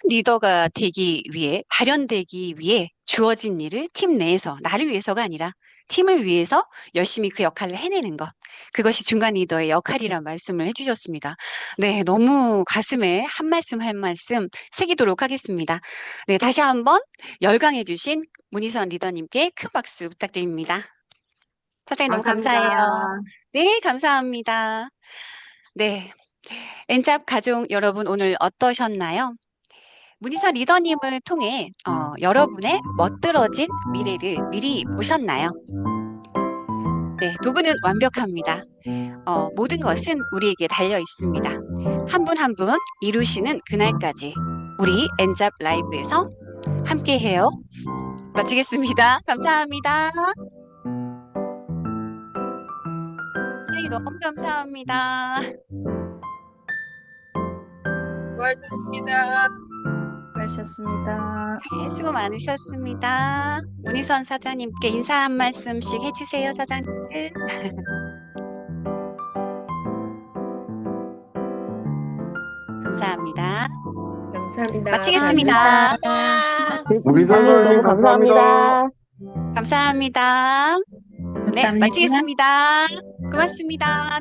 리더가 되기 위해, 발현되기 위해 주어진 일을 팀 내에서, 나를 위해서가 아니라 팀을 위해서 열심히 그 역할을 해내는 것. 그것이 중간 리더의 역할이란 말씀을 해주셨습니다. 네, 너무 가슴에 한 말씀 한 말씀 새기도록 하겠습니다. 네, 다시 한번 열강해주신 문희선 리더님께 큰 박수 부탁드립니다. 사장님 너무 감사해요. 네, 감사합니다. 네. 엔잡 가족 여러분 오늘 어떠셨나요? 문희선 리더님을 통해 여러분의 멋들어진 미래를 미리 보셨나요? 네, 도구는 완벽합니다. 모든 것은 우리에게 달려 있습니다. 한 분 한 분 이루시는 그날까지 우리 엔잡 라이브에서 함께해요. 마치겠습니다. 감사합니다. 선생님 너무 감사합니다. 수고하셨습니다. 네, 수고 많으셨습니다. 문희선 사장님께 인사 한 말씀씩 해주세요, 사장님들. 감사합니다. 감사합니다. 마치겠습니다. 우리 선생님 감사합니다. 감사합니다. 네, 마치겠습니다. 고맙습니다.